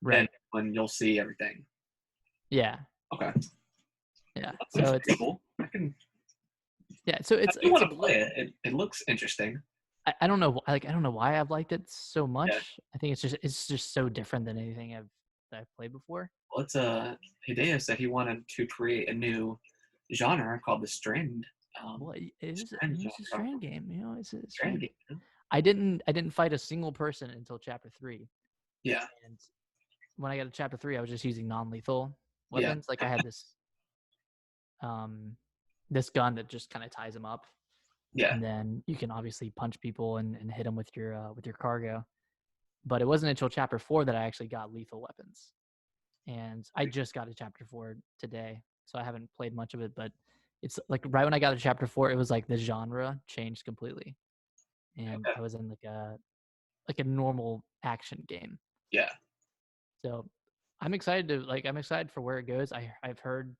then right. when you'll see everything. Yeah. Okay. Yeah. That's So it's pretty cool. yeah. So I do want to play it. It looks interesting. I don't know. I don't know why I've liked it so much. Yeah. I think it's just so different than anything I've played before. Well, it's Hideo said he wanted to create a new genre called the Strand. Well, it's a genre. Strand game. You know, it's a Strand Strand game. game. I didn't fight a single person until chapter 3. Yeah. And when I got to chapter 3, I was just using non-lethal Yeah. weapons. Like I had this gun that just kind of ties them up. Yeah. And then you can obviously punch people and hit them with your cargo. But it wasn't until chapter 4 that I actually got lethal weapons. And I just got to chapter 4 today, so I haven't played much of it. But it's like right when I got to chapter 4, it was like the genre changed completely, and Okay. I was in like a normal action game. Yeah. So I'm excited for where it goes. I've heard,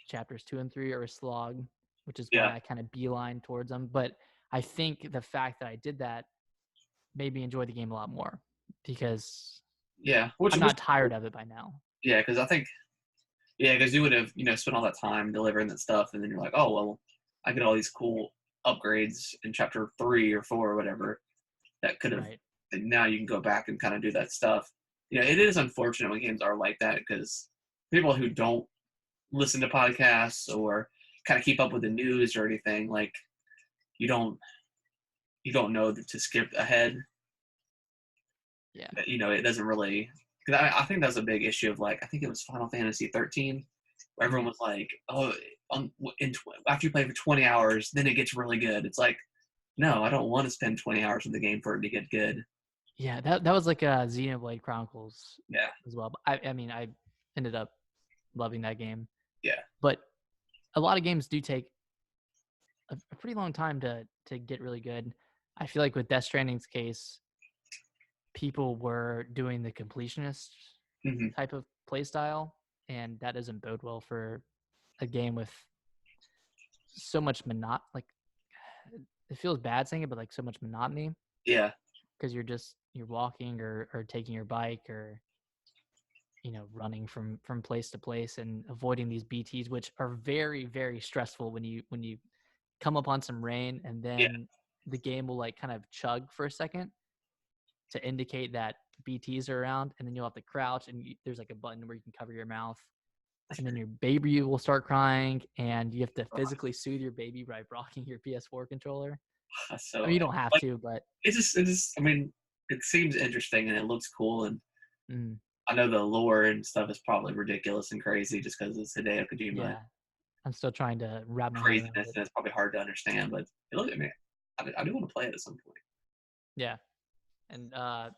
chapters 2 and 3 are a slog, which is why I kind of beeline towards them. But I think the fact that I did that made me enjoy the game a lot more because I'm not tired of it by now. Yeah, because I think, because you would have, spent all that time delivering that stuff, and then you're like, oh, well, I get all these cool upgrades in chapter 3 or 4 or whatever that could have, and now you can go back and kind of do that stuff. It is unfortunate when games are like that because people who don't listen to podcasts or kind of keep up with the news or anything, like, you don't know to skip ahead. Yeah. It doesn't really, because I think that's a big issue of, like, I think it was Final Fantasy 13, where everyone was like, oh, after you play for 20 hours, then it gets really good. It's like, no, I don't want to spend 20 hours in the game for it to get good. Yeah, that was like Xenoblade Chronicles as well. But I mean, I ended up loving that game. Yeah. But a lot of games do take a pretty long time to get really good. I feel like with Death Stranding's case, people were doing the completionist type of play style, and that doesn't bode well for a game with so much like it feels bad saying it, but like so much monotony. Yeah. Because you're walking or taking your bike or running from place to place and avoiding these BTs, which are very, very stressful when you come upon some rain, and then the game will like kind of chug for a second to indicate that BTs are around, and then you'll have to crouch, and there's like a button where you can cover your mouth, and then your baby will start crying, and you have to physically soothe your baby by rocking your PS4 controller. So, I mean, you don't have to, but it just, I mean, it seems interesting and it looks cool, and I know the lore and stuff is probably ridiculous and crazy just because it's Hideo Kojima. Yeah, I'm still trying to wrap my head around it. And it's probably hard to understand, but look at me. I do want to play it at some point. Yeah, and I've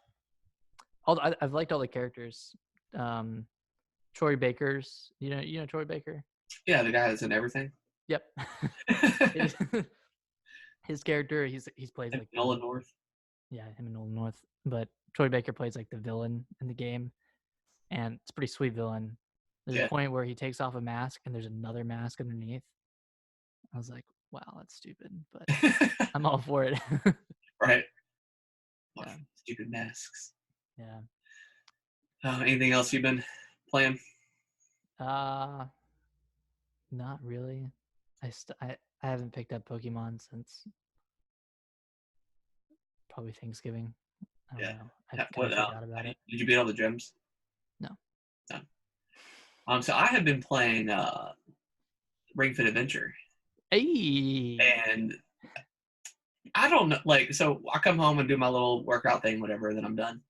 liked all the characters. Troy Baker's, you know Troy Baker. Yeah, the guy that's in everything. Yep. His character, he's plays like Nolan North. Yeah, him and Nolan North. But Troy Baker plays like the villain in the game, and it's a pretty sweet villain. There's a point where he takes off a mask and there's another mask underneath. I was like, wow, that's stupid, but I'm all for it. Right. Yeah. Stupid masks. Yeah. Anything else you've been playing? Not really. I haven't picked up Pokemon since probably Thanksgiving. I don't know. I kind of forgot about it. Did you beat all the gems? No. So I have been playing Ring Fit Adventure. Hey. And I don't know, like, so I come home and do my little workout thing, whatever, and then I'm done.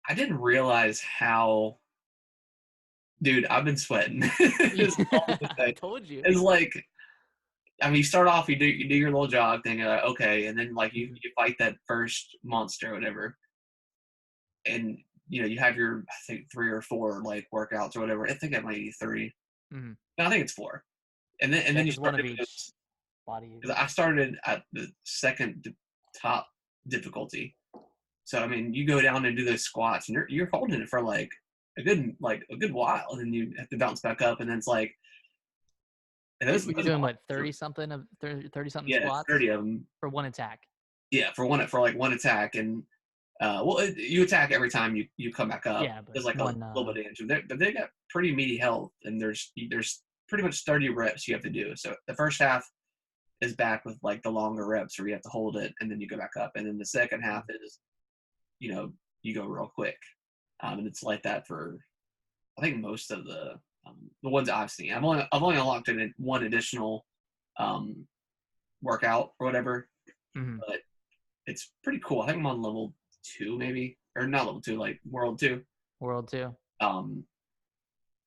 I didn't realize how, dude, I've been sweating. I told you. It's like, I mean, you start off, you do your little jog thing, you're like, okay, and then like you fight that first monster or whatever, and you have your, I think, 3 or 4 like workouts or whatever. I think it might be 3. No, I think it's 4. And then you start one of each. body. Because I started at the second top difficulty. So I mean, you go down and do those squats, and you're holding it for like a good while, and then you have to bounce back up, and then it's like, and You're doing what 30 something yeah, squats 30 of them for one attack. Yeah, for like one attack, and you attack every time you come back up. Yeah, but there's like a little bit of damage, but they got pretty meaty health, and there's pretty much 30 reps you have to do. So the first half is back with like the longer reps where you have to hold it, and then you go back up, and then the second half is, you go real quick, and it's like that for I think most of the ones I've seen. I've only unlocked one additional workout or whatever, but it's pretty cool. I think I'm on level 2 maybe, or not level 2, like world 2. World 2.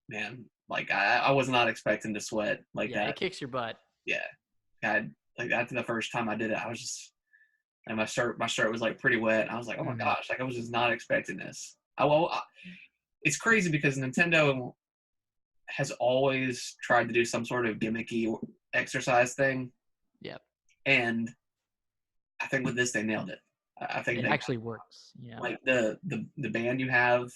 Man, like I was not expecting to sweat like that. It kicks your butt. Yeah, like after the first time I did it, I was just, and my shirt was like pretty wet. I was like, oh my gosh, like I was just not expecting this. It's crazy because Nintendo has always tried to do some sort of gimmicky exercise thing. Yep. And I think with this they nailed it. I think it actually works. Yeah. Like the band you have,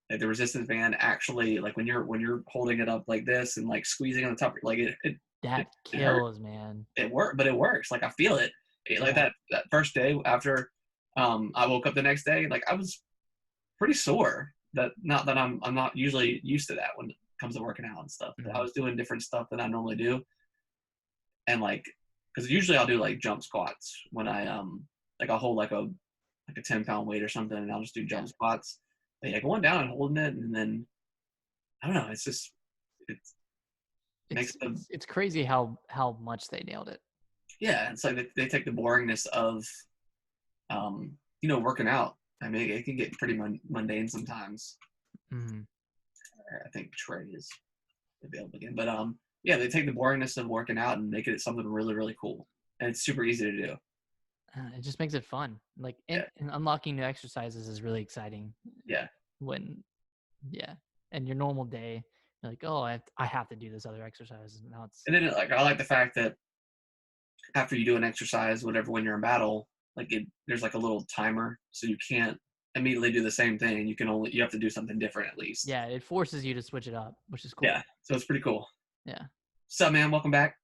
like the resistance band, actually, like when you're holding it up like this and like squeezing on the top, like it kills, man. It works. Like I feel it. Like that first day after I woke up the next day, like I was pretty sore. Not that I'm not usually used to that when it comes to working out and stuff. But I was doing different stuff than I normally do, and like, because usually I'll do like jump squats when I like I'll hold like a 10-pound weight or something, and I'll just do jump squats. Like going down and holding it, and then I don't know. It's just it's crazy how much they nailed it. Yeah, it's like they take the boringness of working out. I mean, it can get pretty mundane sometimes. I think Trey is available again, but yeah, they take the boringness of working out and make it something really, really cool, and it's super easy to do. It just makes it fun. Like, and unlocking new exercises is really exciting. Yeah. And your normal day, you're like, oh, I have to do this other exercise. And now and then I like the fact that after you do an exercise, whatever, when you're in battle, like there's like a little timer, so you can't immediately do the same thing. You have to do something different at least. Yeah, it forces you to switch it up, which is cool. Yeah, so it's pretty cool. Yeah. What's up, man? Welcome back.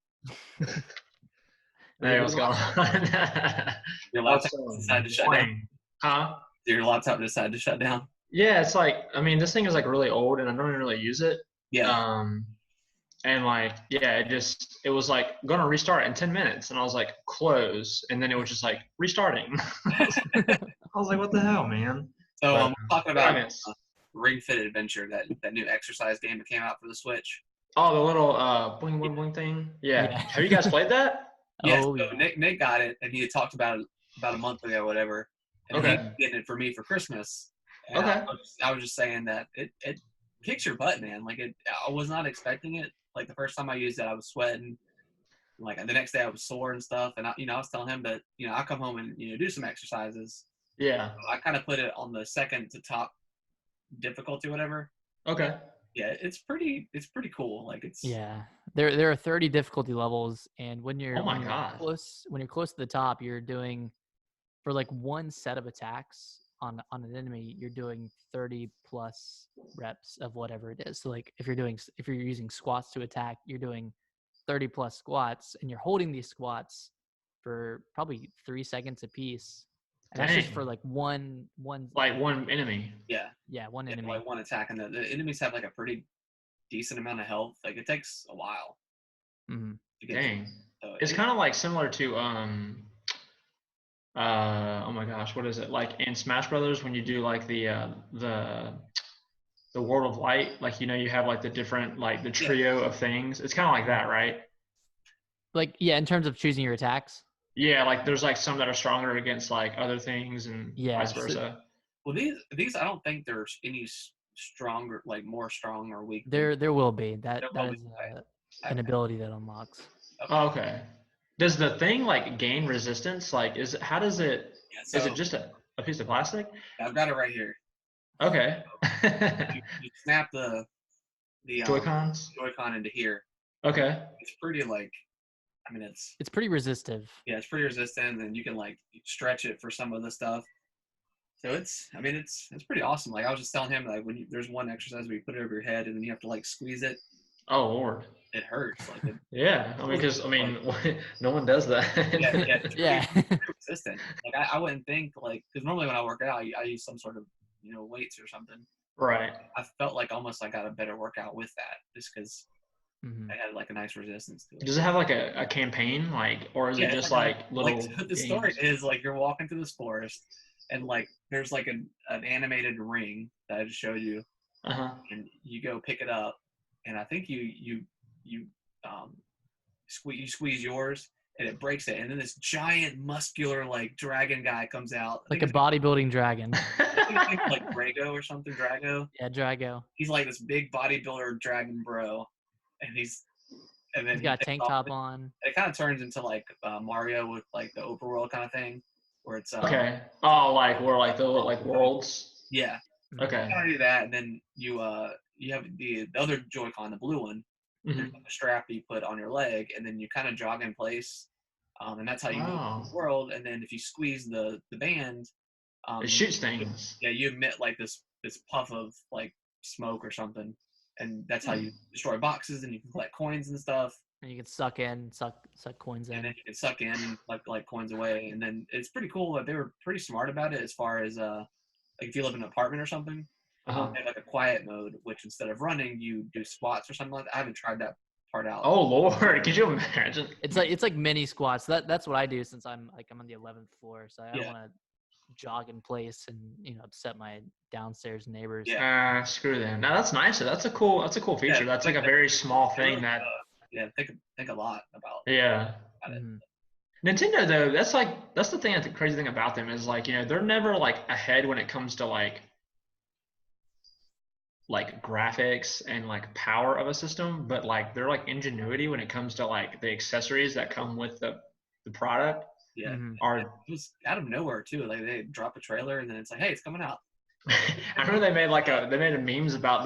Hey, what's going on? Your laptop decided to shut down. Huh? Your laptop decided to shut down. Yeah, it's like, I mean, this thing is like really old, and I don't even really use it. Yeah. And like, yeah, it was like gonna restart in 10 minutes, and I was like, close, and then it was just like restarting. I was like, what the hell, man? So we're talking about Ring Fit Adventure, that new exercise game that came out for the Switch. Oh, the little bling bling bling thing. Yeah. Have you guys played that? Yes. So Nick got it, and he had talked about it about a month ago, or whatever. And he was getting it for me for Christmas. And I was just saying that it kicks your butt, man. Like I was not expecting it. Like the first time I used it, I was sweating. Like the next day, I was sore and stuff. And I was telling him that I'll come home and do some exercises. Yeah. So I kind of put it on the second to top difficulty, whatever. Okay. Yeah, it's pretty cool. Like it's there are 30 difficulty levels, and when you're close to the top, you're doing, for like one set of attacks on an enemy, you're doing 30 plus reps of whatever it is. So like if you're using squats to attack, you're doing 30 plus squats, and you're holding these squats for probably 3 seconds a piece. And that's just for like one enemy. Yeah, one enemy. Like one attack, and the enemies have like a pretty decent amount of health. Like it takes a while. To get so it's kind of like similar to oh my gosh, what is it? Like in Smash Brothers, when you do like the World of Light, like you have like the different, like the trio of things. It's kind of like that, right? Like in terms of choosing your attacks. Yeah, like there's like some that are stronger against like other things, and vice versa. Well, these I don't think there's any stronger, like more strong or weak. There will be. That is an ability that unlocks. Oh, okay. Does the thing like gain resistance? Like, is it just a piece of plastic? I've got it right here. Okay. You snap the Joy-Cons? Joy-Con into here. Okay. It's pretty like I mean, it's pretty resistive. Yeah, it's pretty resistant, and you can like stretch it for some of the stuff. So it's pretty awesome. Like I was just telling him, like there's one exercise where you put it over your head and then you have to like squeeze it. Oh Lord. It hurts. Like it, Yeah, I mean, because no one does that. it's Yeah. pretty resistant. Like I wouldn't think like because normally when I work out, I use some sort of weights or something. Right. I felt like almost I got a better workout with that just because Mm-hmm. I had like a nice resistance to it. Does it have like a campaign, like, or is it just like little? Like the story is like you're walking through this forest, and like there's like an animated ring that I just showed you, and you go pick it up, and I think you squeeze yours, and it breaks it, and then this giant muscular like dragon guy comes out, like a bodybuilding dragon. I think like Drago or something. Drago. Yeah, Drago. He's like this big bodybuilder dragon bro, and then he's got a tank top on. It kind of turns into like Mario with like the overworld kind of thing, where it's okay. Oh, like where like the like worlds. Yeah. Okay. You kind of do that, and then you have the other Joy-Con, the blue one. Mm-hmm. There's like a strap you put on your leg, and then you kind of jog in place, and that's how you move the world. And then if you squeeze the band, it shoots things. Yeah, you emit like this puff of like smoke or something, and that's how you destroy boxes, and you can collect coins and stuff. And you can suck coins in. And then you can suck in and collect coins away. And then it's pretty cool that they were pretty smart about it as far as like if you live in an apartment or something, they have like a quiet mode, which instead of running, you do squats or something like that. I haven't tried that part out. Oh Lord, could you imagine? It's like mini squats. That's what I do since I'm on the 11th floor, so I don't want to jog in place and upset my downstairs neighbors. Yeah. Screw them. Now that's nice. That's a cool feature. Yeah, that's like a very small thing that. Think a lot about. Yeah. About it. Nintendo though, that's the thing. The crazy thing about them is like they're never like ahead when it comes to like graphics and like power of a system, but like they're like ingenuity when it comes to like the accessories that come with the product. Yeah, it was out of nowhere too. Like they drop a trailer and then it's like, hey, it's coming out. I remember they made a memes about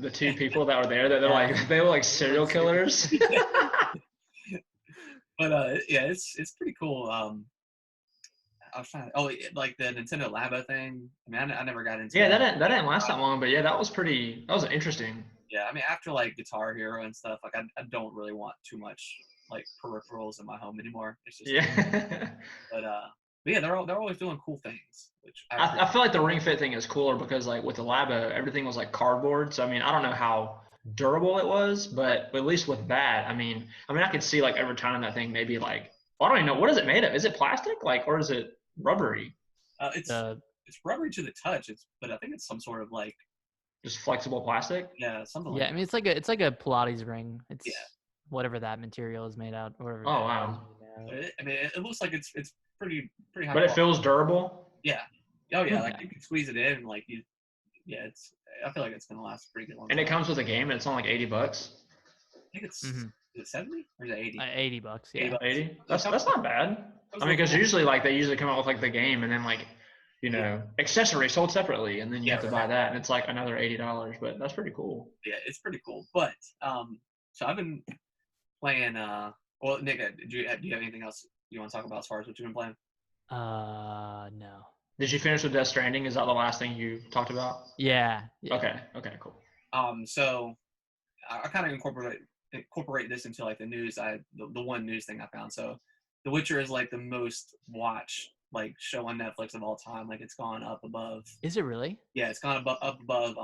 the two people that were there that they were like serial killers. But it's pretty cool. I was trying to, like the Nintendo Labo thing. I mean, I never got into. Yeah, that didn't last that long, but yeah, that was interesting. Yeah, I mean, after like Guitar Hero and stuff, like I don't really want too much like peripherals in my home anymore. It's just but yeah, they're always doing cool things, which I feel like the Ring Fit thing is cooler because like with the Labo, everything was like cardboard. So I mean, I don't know how durable it was, but at least with that, I mean, I could see like every time that thing maybe like I don't even know what is it made of. Is it plastic or is it rubbery? It's rubbery to the touch. But I think it's some sort of like just flexible plastic. Yeah, something. Yeah, I mean it's like a Pilates ring. It's whatever that material is made out. Whatever. Oh wow. I mean, it looks like it's pretty high. But it feels durable. Yeah. Oh yeah, like you can squeeze it in, and like you. Yeah, I feel like it's gonna last a pretty good long. And it comes with a game, and it's only like $80. I think it's. Is it 70 or is it 80? $80. Yeah. 80. That's not bad. I mean, because usually they come out with like the game, and then like accessories sold separately, and then you have to buy that, and it's like another $80. But that's pretty cool. Yeah, it's pretty cool. But so I've been playing. Well, Nick, do you have anything else you want to talk about as far as what you've been playing? No. Did you finish with Death Stranding? Is that the last thing you talked about? Yeah. Okay, cool. So I kind of incorporate this into like the news. The one news thing I found. So The Witcher is like the most watched like show on Netflix of all time. Like it's gone up above. Is it really? Yeah, it's gone up above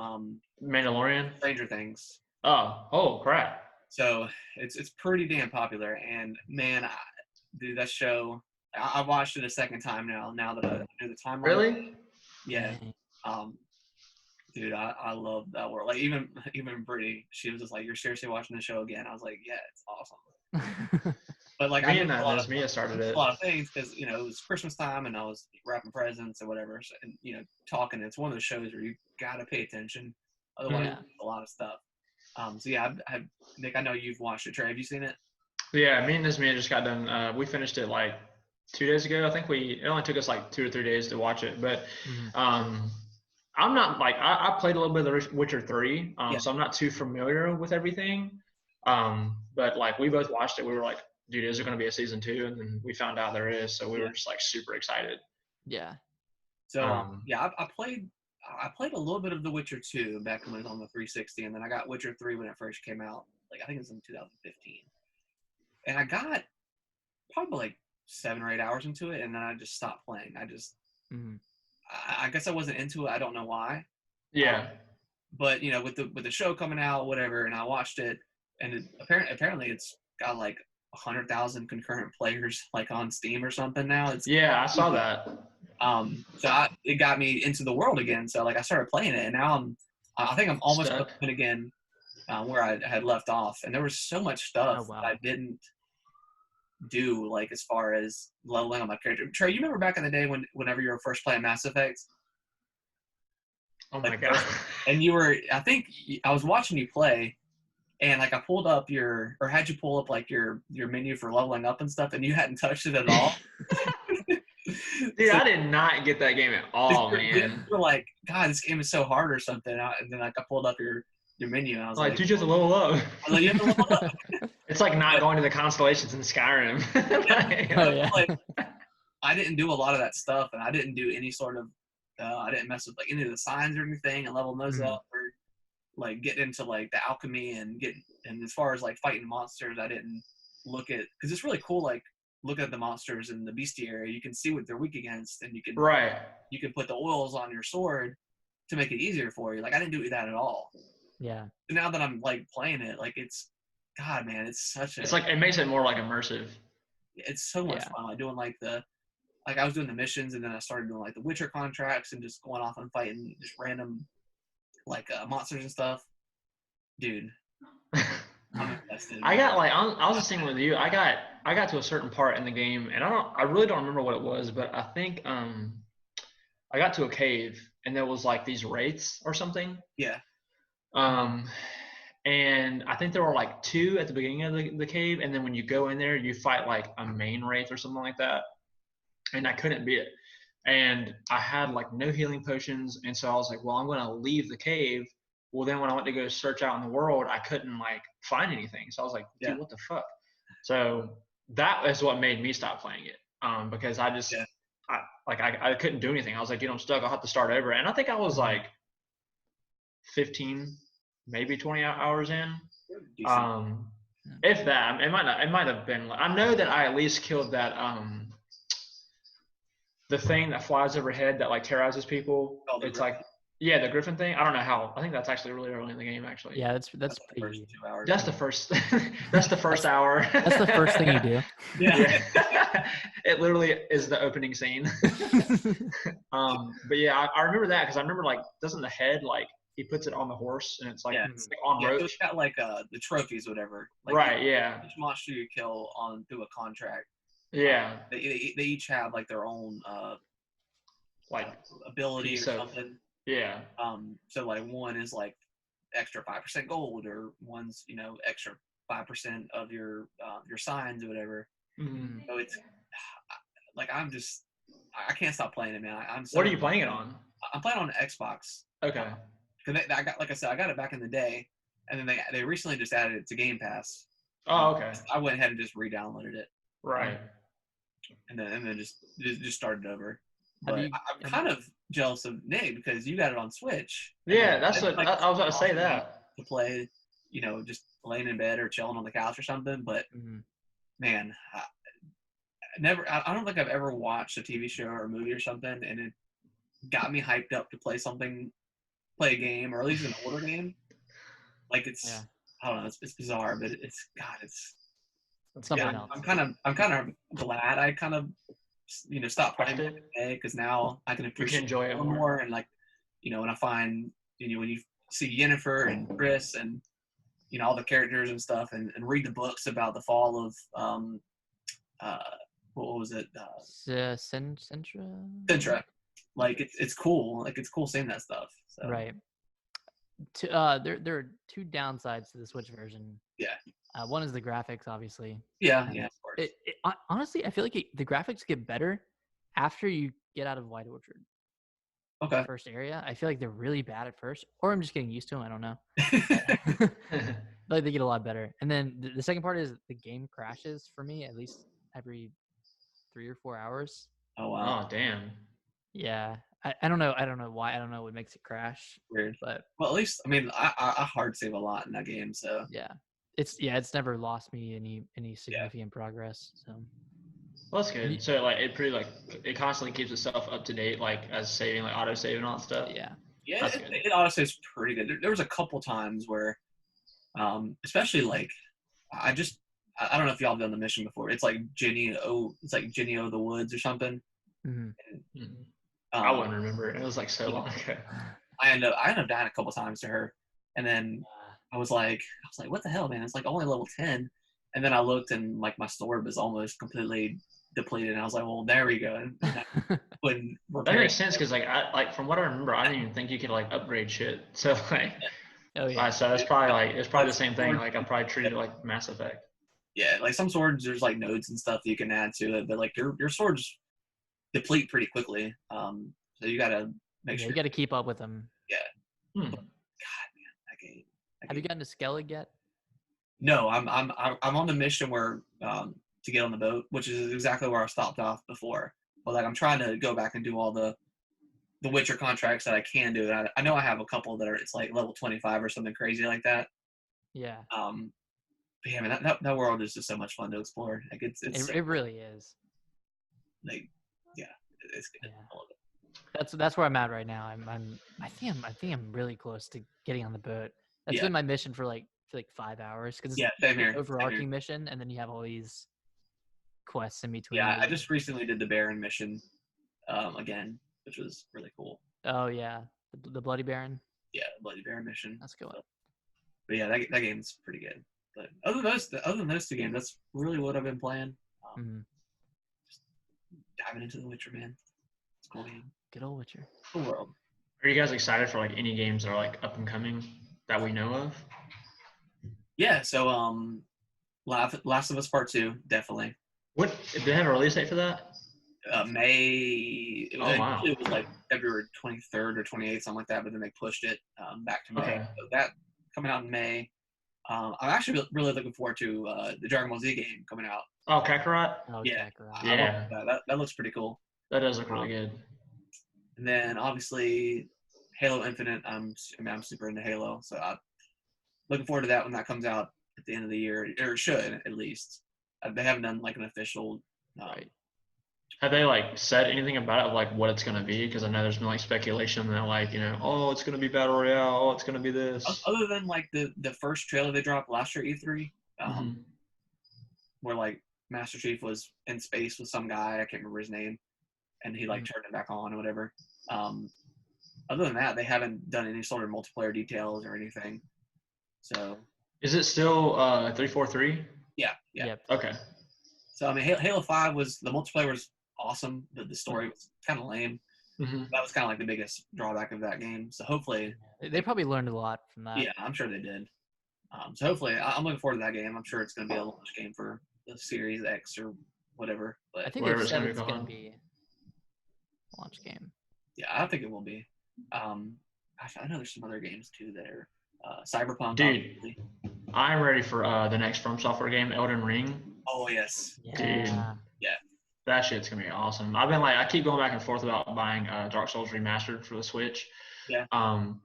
Mandalorian, Stranger Things. Oh crap. So it's pretty damn popular, and man, dude, that show. I watched it a second time now that I know the timeline. Really? Yeah. Dude, I love that world. Like even Brittany, she was just like, "You're seriously watching the show again?" I was like, "Yeah, it's awesome." But like Mia started it. A lot of things because it was Christmas time and I was wrapping presents or whatever, and talking. It's one of those shows where you gotta pay attention, otherwise a lot of stuff. So yeah, Nick, I know you've watched it. Trey, have you seen it? Yeah, me and Mia just got done. We finished it like 2 days ago. I think it only took us like 2 or 3 days to watch it, but I'm not like I played a little bit of The Witcher 3, so I'm not too familiar with everything. But like we both watched it, we were like dude, is there going to be a season 2? And then we found out there is, so we were just like super excited. Yeah. So I played a little bit of The Witcher 2 back when it was on the 360, and then I got Witcher 3 when it first came out. Like I think it was in 2015, and I got probably like 7 or 8 hours into it, and then I just stopped playing. I guess I wasn't into it. I don't know why. Yeah. But with the show coming out, whatever, and I watched it, and apparently it's got like 100,000 concurrent players like on Steam or something now. I saw that. So it got me into the world again. So like I started playing it, and now I think I'm almost Stuck. open again where I had left off, and there was so much stuff that I didn't do, like as far as leveling on my character. Trey, you remember back in the day whenever you were first playing Mass Effect? Oh my god! And I think I was watching you play, and like I pulled up had you pull up like your menu for leveling up and stuff, and you hadn't touched it at all. Dude, I did not get that game at all, man. You're like, God, this game is so hard or something. And then like I pulled up your menu, and I was like, dude, you have to level up. I was like, you have to level up. It's like not going to the constellations in Skyrim. I didn't do a lot of that stuff, and I didn't do any sort of I didn't mess with like any of the signs or anything and leveling those up, or like get into like the alchemy and as far as like fighting monsters, I didn't look at, because it's really cool, like look at the monsters in the bestiary, you can see what they're weak against, and you can put the oils on your sword to make it easier for you. Like I didn't do that at all. Yeah. But now that I'm like playing it, like it's, God, man, it's like it makes it more like immersive. It's so much fun. Like doing I was doing the missions, and then I started doing like the Witcher contracts and just going off and fighting just random like monsters and stuff. Dude, I'm invested. I was just thinking with you. I got to a certain part in the game, and I really don't remember what it was, but I think I got to a cave, and there was like these wraiths or something. Yeah. And I think there were like 2 at the beginning of the cave, and then when you go in there, you fight like a main wraith or something like that. And I couldn't beat it. And I had like no healing potions, and so I was like, well, I'm going to leave the cave. Well, then when I went to go search out in the world, I couldn't like find anything. So I was like, dude, what the fuck? So that is what made me stop playing it. Because I just I couldn't do anything. I was like, I'm stuck. I'll have to start over. And I think I was like 15, maybe 20 hours in. If that, it might have been. I know that I at least killed that the thing that flies overhead that like terrorizes people. It's like the griffin thing. I don't know how. I think that's actually really early in the game, actually. Yeah, that's pretty. That's the first. That's the first hour. That's the first thing you do. Yeah. It literally is the opening scene. But yeah, I remember that because I remember like, doesn't the head like he puts it on the horse and it's like, it's like on rope. It's got like the trophies, whatever. Like, right. Yeah. Each monster you kill through a contract. Yeah. They each have like their own like ability or something. Yeah. So like one is like extra 5% gold, or one's extra 5% of your signs or whatever. Mm-hmm. So it's like I can't stop playing it, man. What are you playing it on? I'm playing on Xbox. Okay. Because I got it back in the day, and then they recently just added it to Game Pass. Oh, okay. I went ahead and just re-downloaded it. Right. And then just started over. But I'm kind of jealous of Nick because you got it on Switch. Yeah, that's what I was about to say. That to play, just laying in bed or chilling on the couch or something. But man, I don't think I've ever watched a TV show or a movie or something and it got me hyped up to play a game, or at least an older game. Like I don't know, it's bizarre, but it's something else. I'm kind of glad I kind of stopped playing it because now I can appreciate enjoy it more. And like when I find when you see Yennefer and Chris and all the characters and stuff, and read the books about the fall of what was it? Sintra. Like it's cool. Like it's cool seeing that stuff. So. Right. There are 2 downsides to the Switch version. Yeah. One is the graphics, obviously. Yeah, of course. Honestly, I feel like the graphics get better after you get out of White Orchard. Okay. The first area, I feel like they're really bad at first, or I'm just getting used to them. I don't know. like they get a lot better. And then the second part is the game crashes for me at least every 3 or 4 hours. Oh wow. Oh damn. Yeah, I don't know. I don't know why. I don't know what makes it crash. Weird. But Well, at least I hard save a lot in that game. So yeah, it's never lost me any significant progress. So Well, that's good. So like it constantly keeps itself up to date, like as saving, like auto save and all that stuff. yeah, yeah, That's it, good. it honestly is pretty good. There was a couple times where, especially like I don't know if y'all have done the mission before. It's like Jenny O the Woods or something. hmm Mm-hmm. I Um, wouldn't remember. It was like so long ago. I ended up dying a couple times to her, and then I was like, what the hell, man? It's like only level 10, and then I looked and like my sword was almost completely depleted, and I was like, well, there we go. And when That makes sense because like from what I remember, I didn't even think you could like upgrade shit. So like, oh yeah, so it's probably the same thing. Like I probably treated it like Mass Effect. Yeah, like some swords, there's like nodes and stuff that you can add to it, but like your swords deplete pretty quickly. So you gotta make sure you got to keep up with them. Yeah. Hmm. God, man, that game. Have you gotten to Skellig yet? No, I'm on the mission where to get on the boat, which is exactly where I stopped off before. But like I'm trying to go back and do all the Witcher contracts that I can do. And I know I have a couple that are it's like level 25 or something crazy like that. Yeah. But yeah, man, that world is just so much fun to explore. Like It really is. Like yeah, it's good. Yeah. I love it. That's where I'm at right now. I think I'm really close to getting on the boat. That's been my mission for like 5 hours because Yeah, same here. Overarching mission, and then you have all these quests in between. Yeah, I just recently did the Baron mission again, which was really cool. Oh yeah, the Bloody Baron. Yeah, Bloody Baron mission. That's good. But yeah, that game's pretty good. But other than those two games, that's really what I've been playing. Just diving into The Witcher, man. It's a cool game. Good old Witcher. Cool world. Are you guys excited for like any games that are like up and coming that we know of? Yeah. So Last of Us Part 2, definitely. What did they have a release date for that? May. Wow. It was like February 23rd or 28th, something like that. But then they pushed it back to May. Okay. So that coming out in May. I'm actually really looking forward to the Dragon Ball Z game coming out. Oh, Kakarot? Oh, Yeah. Kakarot. Yeah. That looks pretty cool. That does look really good. And then obviously Halo Infinite. I'm super into Halo, so I'm looking forward to that when that comes out at the end of the year, or should at least. They haven't done like an official. Right. Have they like said anything about it, like what it's gonna be? Because I know there's been like speculation that like oh it's gonna be battle royale, oh it's gonna be this. Other than like the first trailer they dropped last year E3, where like Master Chief was in space with some guy, I can't remember his name, and he like turned it back on or whatever. Other than that, they haven't done any sort of multiplayer details or anything. So. Is it still 343? Yeah. Yep. Okay. So I mean, Halo 5 the multiplayer was awesome. The story was kind of lame. Mm-hmm. That was kind of like the biggest drawback of that game. So hopefully, they probably learned a lot from that. Yeah, I'm sure they did. So hopefully, I'm looking forward to that game. I'm sure it's going to be a launch game for the Series X or whatever. But I think they've said it's going to be a launch game. Yeah, I think it will be. Gosh, I know there's some other games too that are Cyberpunk. Dude, obviously. I'm ready for the next From Software game, Elden Ring. Oh yes. Yeah. Dude. Yeah. That shit's gonna be awesome. I keep going back and forth about buying Dark Souls Remastered for the Switch. Yeah.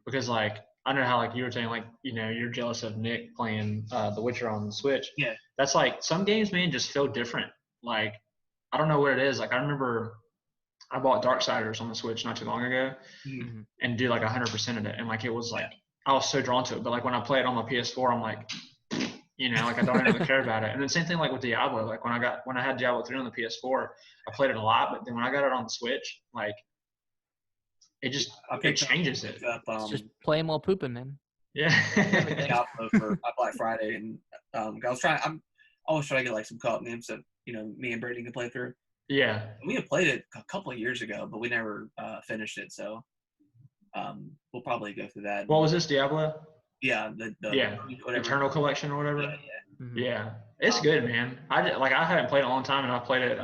Because like I know how like you were saying like you're jealous of Nick playing The Witcher on the Switch. Yeah. That's like some games, man, just feel different. Like I don't know what it is. Like I remember I bought Darksiders on the Switch not too long ago, and did like 100% of it, and like it was like I was so drawn to it. But like when I play it on my PS4, I'm like. Like I don't really care about it. And then same thing like with Diablo. Like when I had Diablo 3 on the PS4, I played it a lot. But then when I got it on the Switch, like it just it changes it. It's just playing while pooping, man. Yeah. Diablo for Black Friday, and I was always trying to get like some co-op games that me and Brady can play through. Yeah. We had played it a couple of years ago, but we never finished it. So we'll probably go through that. What was this, Diablo? Yeah, Eternal Collection or whatever. Yeah. It's good, man. I hadn't played it in a long time, and I played it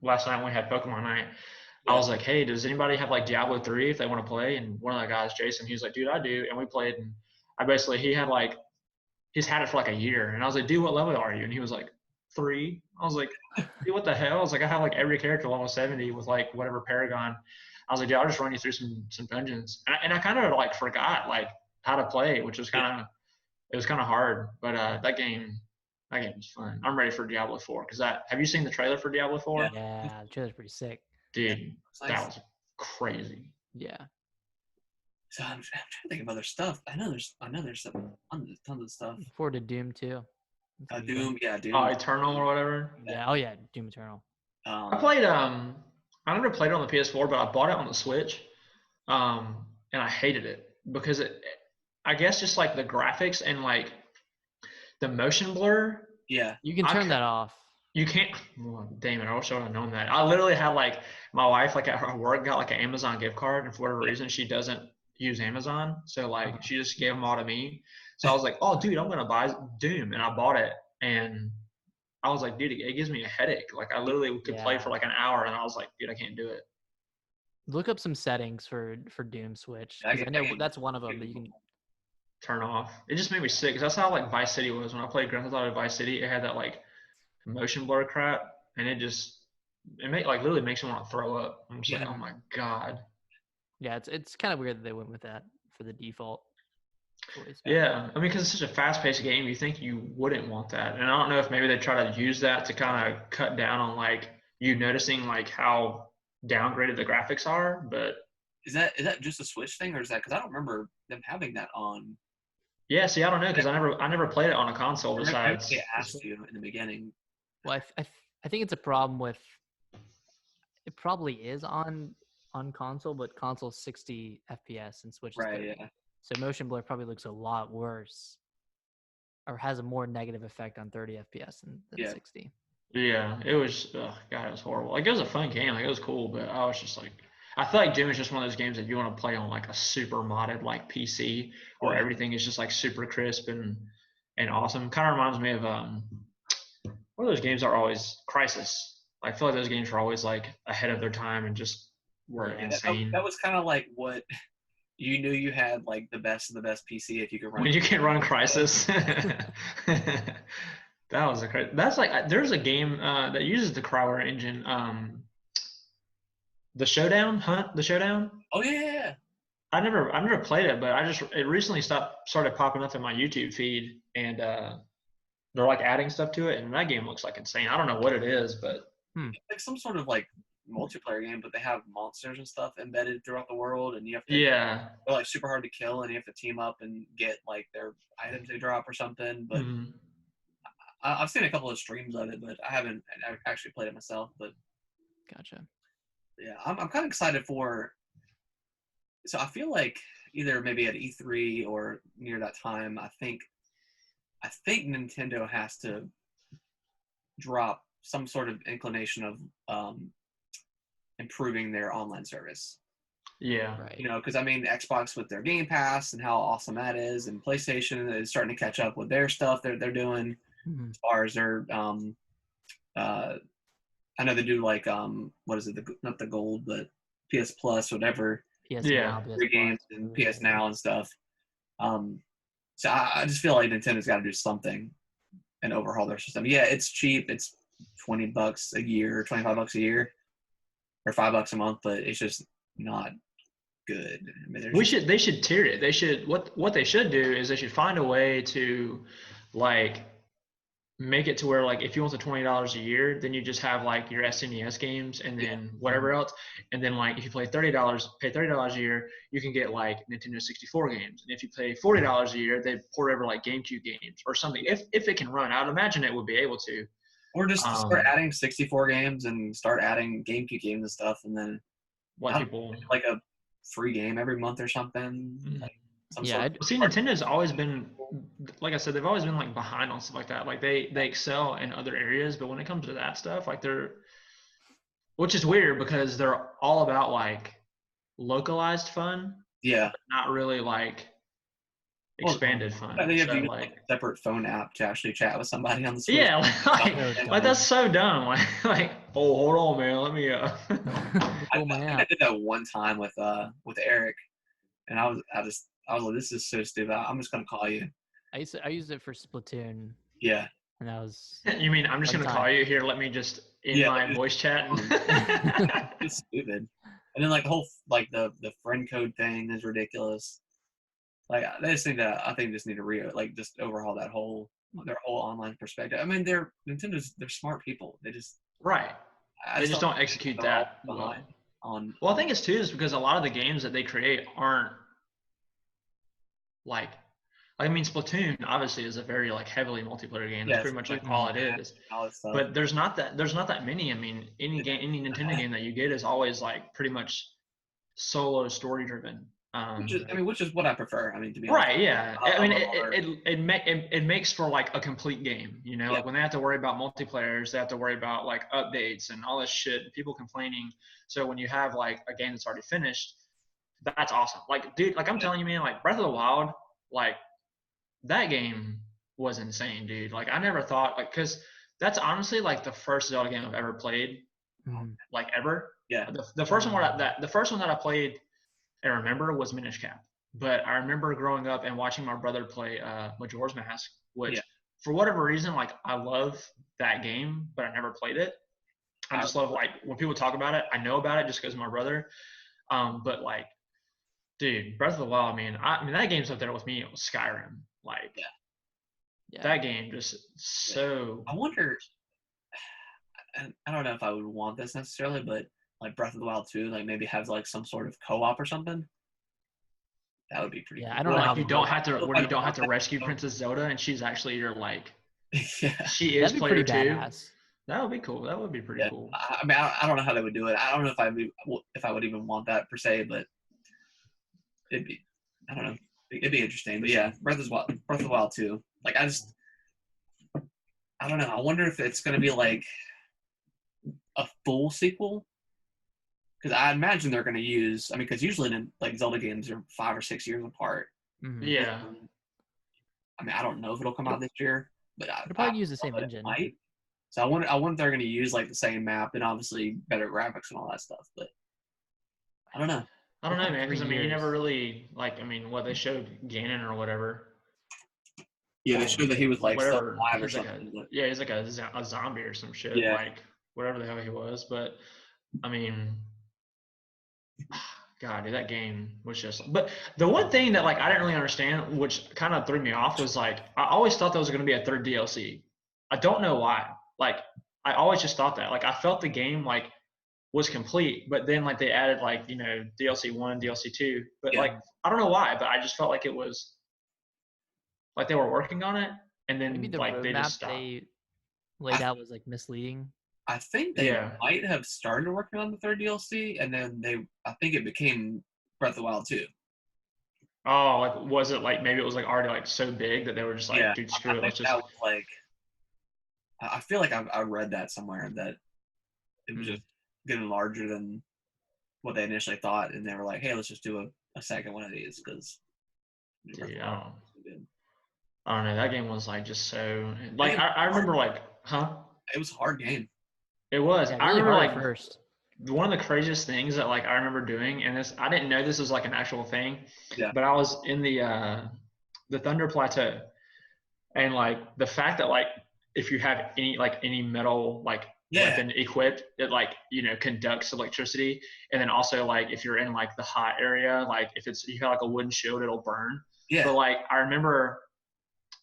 last night when we had Pokemon night. Yeah. I was like, hey, does anybody have like Diablo 3 if they want to play? And one of the guys, Jason, he was like, dude, I do. And we played, and he he's had it for like a year. And I was like, dude, what level are you? And he was like, 3. I was like, dude, what the hell? I was like, I have like every character level 70 with like whatever Paragon. I was like, dude, I'll just run you through some dungeons. And I kind of like forgot like how to play, which was it was kind of hard. But that game was fun. I'm ready for Diablo 4 because have you seen the trailer for Diablo 4? Yeah, the trailer's pretty sick. Dude, that was crazy. Yeah. So I'm trying to think of other stuff. I know there's some tons of stuff. Look forward to Doom too. Doom. Oh, Eternal or whatever. Yeah. Oh yeah, Doom Eternal. I played I never played it on the PS4, but I bought it on the Switch. And I hated it because I guess just like the graphics and like the motion blur. Yeah. You can turn that off. You can't. Oh, damn it! I wish I would have known that. I literally had like my wife like at her work got like an Amazon gift card, and for whatever reason she doesn't use Amazon, so like she just gave them all to me. So I was like, oh dude, I'm gonna buy Doom, and I bought it, and I was like, dude, it gives me a headache. Like I literally could play for like an hour, and I was like, dude, I can't do it. Look up some settings for Doom Switch. I know that's one of them that you can turn off. It just made me sick because that's how like Vice City was when I played Grand Theft Auto Vice City. It had that like motion blur crap, and it literally makes me want to throw up. I'm just like, oh my god. Yeah, it's kind of weird that they went with that for the default choice. Yeah, I mean, because it's such a fast-paced game, you think you wouldn't want that, and I don't know if maybe they try to use that to kind of cut down on like you noticing like how downgraded the graphics are. But is that just a Switch thing, or is that because I don't remember them having that on? Yeah, see, I don't know because I never played it on a console besides. They asked you in the beginning. Well, I think it's a problem with. It probably is on console, but console's 60 FPS and Switch is 30. Yeah. So motion blur probably looks a lot worse, or has a more negative effect on 30 FPS than 60. Yeah, it was. God, it was horrible. Like it was a fun game, like it was cool, but I was just like, I feel like Doom is just one of those games that you want to play on like a super modded like PC where everything is just like super crisp and awesome. Kind of reminds me of one of those games are always Crysis. I feel like those games are always like ahead of their time and just were insane. That was kind of like what you knew you had like the best of the best PC if you could run. When you can run Crysis. That was that's like there's a game that uses the Crowler engine. The Showdown. Oh yeah. I never played it, but it recently started popping up in my YouTube feed, and they're like adding stuff to it, and that game looks like insane. I don't know what it is, but it's like some sort of like multiplayer game, but they have monsters and stuff embedded throughout the world, and you have to they're like super hard to kill, and you have to team up and get like their items they drop or something. But I've seen a couple of streams of it, but I haven't actually played it myself. But gotcha. Yeah, I'm kind of excited for. So I feel like either maybe at E3 or near that time, I think Nintendo has to drop some sort of inclination of improving their online service. Yeah. Right. You know, because I mean, Xbox with their Game Pass and how awesome that is, and PlayStation is starting to catch up with their stuff they're doing as far as their I know they do like what is it? Not the gold, but PS Plus, whatever. PS Now, free games and PS Now and stuff. So I just feel like Nintendo's got to do something and overhaul their system. Yeah, it's cheap. It's $20 a year, $25 a year, or $5 a month, but it's just not good. I mean, they should tier it. They should what they should do is they should find a way to like make it to where like if you want the $20 a year, then you just have like your SNES games and then whatever else, and then like if you pay $30 a year, you can get like Nintendo 64 games, and if you pay $40 a year, they pour over like GameCube games or something. If it can run, I'd imagine it would be able to. Or just start adding 64 games and start adding GameCube games and stuff, and then like a free game every month or something. Like see, Nintendo's always been, like I said, they've always been like behind on stuff like that. Like they excel in other areas, but when it comes to that stuff, like which is weird because they're all about like localized fun. Yeah. But not really like expanded fun. I think you have to use like a separate phone app to actually chat with somebody on the Switch. Yeah, like that's so dumb. Like, oh, hold on, man, let me. I did that one time with Eric, and I was like, this is so stupid. I'm just gonna call you. I used it for Splatoon, Yeah. and that was You mean I'm just fun gonna time. call you here? Let me just in Yeah, my voice chat. it's stupid. And then like the whole like the friend code thing is ridiculous. Like they just need to, I think just need to just overhaul their whole online perspective. I mean, they're smart people. They just Right. I They just don't execute that behind well. on. Well, I think it's too is because a lot of the games that they create aren't like, I mean, Splatoon obviously is a very like heavily multiplayer game. That's pretty much like all it is. But there's not that many. I mean, any Nintendo game that you get is always like pretty much solo story driven. Which is what I prefer. I mean, to be honest. Right, yeah. I mean, it makes for like a complete game, you know. Yeah. Like when they have to worry about multiplayers, they have to worry about like updates and all this shit, and people complaining. So when you have like a game that's already finished, that's awesome. Like, dude, like I'm telling you, man, like Breath of the Wild, like that game was insane, dude. Like I never thought, like, because that's honestly like the first Zelda game I've ever played, like ever. Yeah. The first one that I played and remember was Minish Cap. But I remember growing up and watching my brother play Majora's Mask, which for whatever reason, like I love that game, but I never played it. I just love like when people talk about it, I know about it just because of my brother. But like, dude, Breath of the Wild, man, I mean that game's up there with me. It was Skyrim, like that game just so. I wonder. And I don't know if I would want this necessarily, but like Breath of the Wild 2, like maybe have like some sort of co-op or something. That would be pretty cool. I don't know how you don't have to rescue Princess Zelda and she's actually your like she is player 2. Badass. That would be cool. That would be pretty cool. I mean, I don't know how they would do it. I don't know if I would even want that per se, but it'd be, I don't know. It'd be interesting. But yeah, Breath of the Wild 2. Like I don't know. I wonder if it's gonna be like a full sequel. Because I imagine they're going to use, I mean, because usually like Zelda games are 5 or 6 years apart. Mm-hmm. Yeah. I mean, I don't know if it'll come out this year, but they'll probably use the same engine. Might. So I wonder if they're going to use like the same map and obviously better graphics and all that stuff. But I don't know. I don't know, man. Because I mean, you never really like. I mean, what they showed Ganon or whatever. Yeah, they showed that he was like still alive or something. He's like a zombie or some shit. Yeah. Like whatever the hell he was, but. I mean, God, dude, that game was just. But the one thing that like I didn't really understand, which kind of threw me off, was like I always thought there was going to be a third DLC. I don't know why. Like I always just thought that. Like I felt the game like was complete, but then like they added like DLC 1, DLC 2. But like I don't know why, but I just felt like it was like they were working on it, and then maybe the like they just stopped. They laid out was like misleading. I think they might have started working on the third DLC, and then I think it became Breath of the Wild 2. Oh, like was it like maybe it was like already like so big that they were just like, dude, screw it, let's just. That was like, I feel like I read that somewhere that it was just getting larger than what they initially thought, and they were like, hey, let's just do a second one of these because. I don't know. That game was like just so like I remember like, It was a hard game. It was. Yeah, I remember like first. One of the craziest things that like I remember doing, and this I didn't know this was like an actual thing. Yeah. But I was in the Thunder Plateau, and like the fact that like if you have any metal like weapon equipped, it like conducts electricity, and then also like if you're in like the hot area, like if you have like a wooden shield, it'll burn. Yeah. But like I remember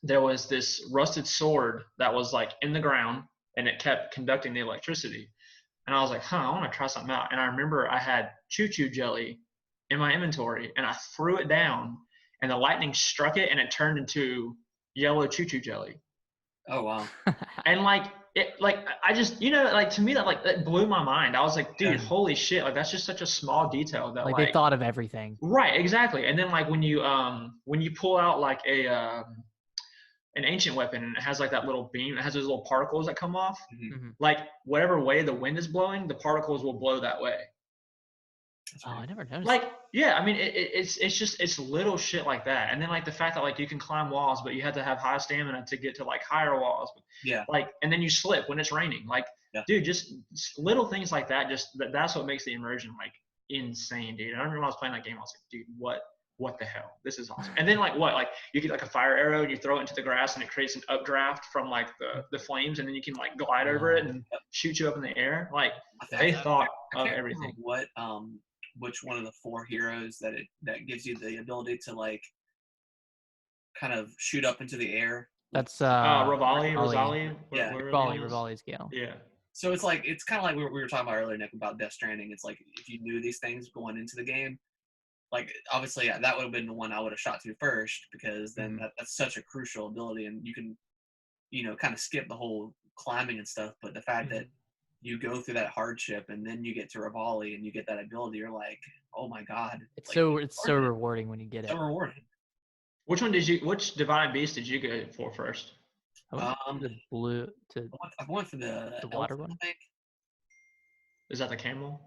there was this rusted sword that was like in the ground. And it kept conducting the electricity. And I was like, I want to try something out. And I remember I had choo-choo jelly in my inventory, and I threw it down, and the lightning struck it, and it turned into yellow choo-choo jelly. Oh, wow. And like, I just, like to me, that blew my mind. I was like, dude, holy shit. Like, that's just such a small detail that they thought of everything. Right, exactly. And then like when you pull out like an ancient weapon, and it has like that little beam. It has those little particles that come off. Mm-hmm. Like whatever way the wind is blowing, the particles will blow that way. Oh, I never noticed. Like, yeah, I mean, it's little shit like that. And then like the fact that like you can climb walls, but you have to have high stamina to get to like higher walls. Yeah. Like, and then you slip when it's raining. Like, dude, just little things like that. Just that's what makes the immersion like insane, dude. And I remember when I was playing that game, I was like, dude, what what the hell? This is awesome. And then like you get like a fire arrow and you throw it into the grass and it creates an updraft from like the flames, and then you can like glide over it and shoot you up in the air. Like they thought of everything. What which one of the 4 heroes that gives you the ability to like kind of shoot up into the air? That's Rivali. Yeah, Rivali's Gale. Yeah. So it's kind of like we were talking about earlier, Nick, about Death Stranding. It's like if you knew these things going into the game, like obviously that would have been the one I would have shot to first, because then that's such a crucial ability, and you can, kind of skip the whole climbing and stuff. But the fact that you go through that hardship and then you get to Rivali and you get that ability, you're like, oh my God. It's so rewarding when you get it. So rewarding. Which Divine Beast did you go for first? I went I went for the water one. I think. Is that the camel?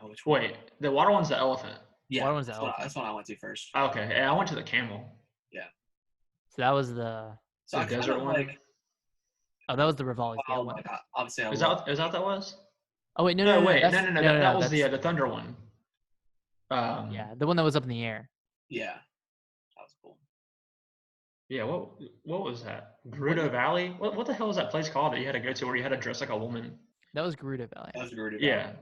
No, which one? Wait, the water one's the elephant. Yeah, water one's the elephant. That's what I went to first. Okay, yeah, I went to the camel. Yeah. So that was the desert one. That was the Rivali's Gale one. Obviously, is that what that was? Oh wait, no. Wait, no. That was the thunder one. Yeah, the one that was up in the air. Yeah, that was cool. Yeah, what was that? Gerudo Valley? What the hell is that place called that you had to go to where you had to dress like a woman? That was Gerudo Valley. Yeah,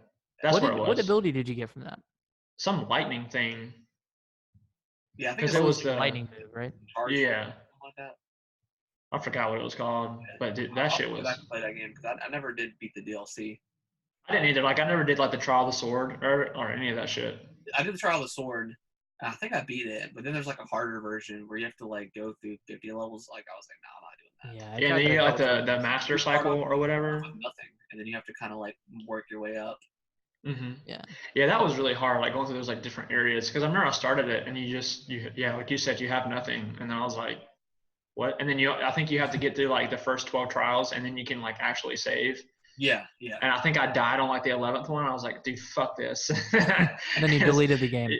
that's where it was. What ability did you get from that? Some lightning thing. Yeah, I think it was the lightning move, right? Yeah. Like that. I forgot what it was called, but dude, that shit was. I play that game because I never did beat the DLC. I didn't either. Like I never did like the Trial of the Sword or any of that shit. I did the Trial of the Sword. I think I beat it, but then there's like a harder version where you have to like go through 50 levels. Like I was like, no, I'm not doing that. Yeah, and then you got like the master cycle or whatever. Nothing, and then you have to kind of like work your way up. Mm-hmm. Yeah, that was really hard. Like going through those like different areas, because I remember I started it and you like you said, you have nothing, and then I was like, what? And then I think you have to get through like the first 12 trials, and then you can like actually save. Yeah. And I think I died on like the 11th one. I was like, dude, fuck this. And then you deleted the game.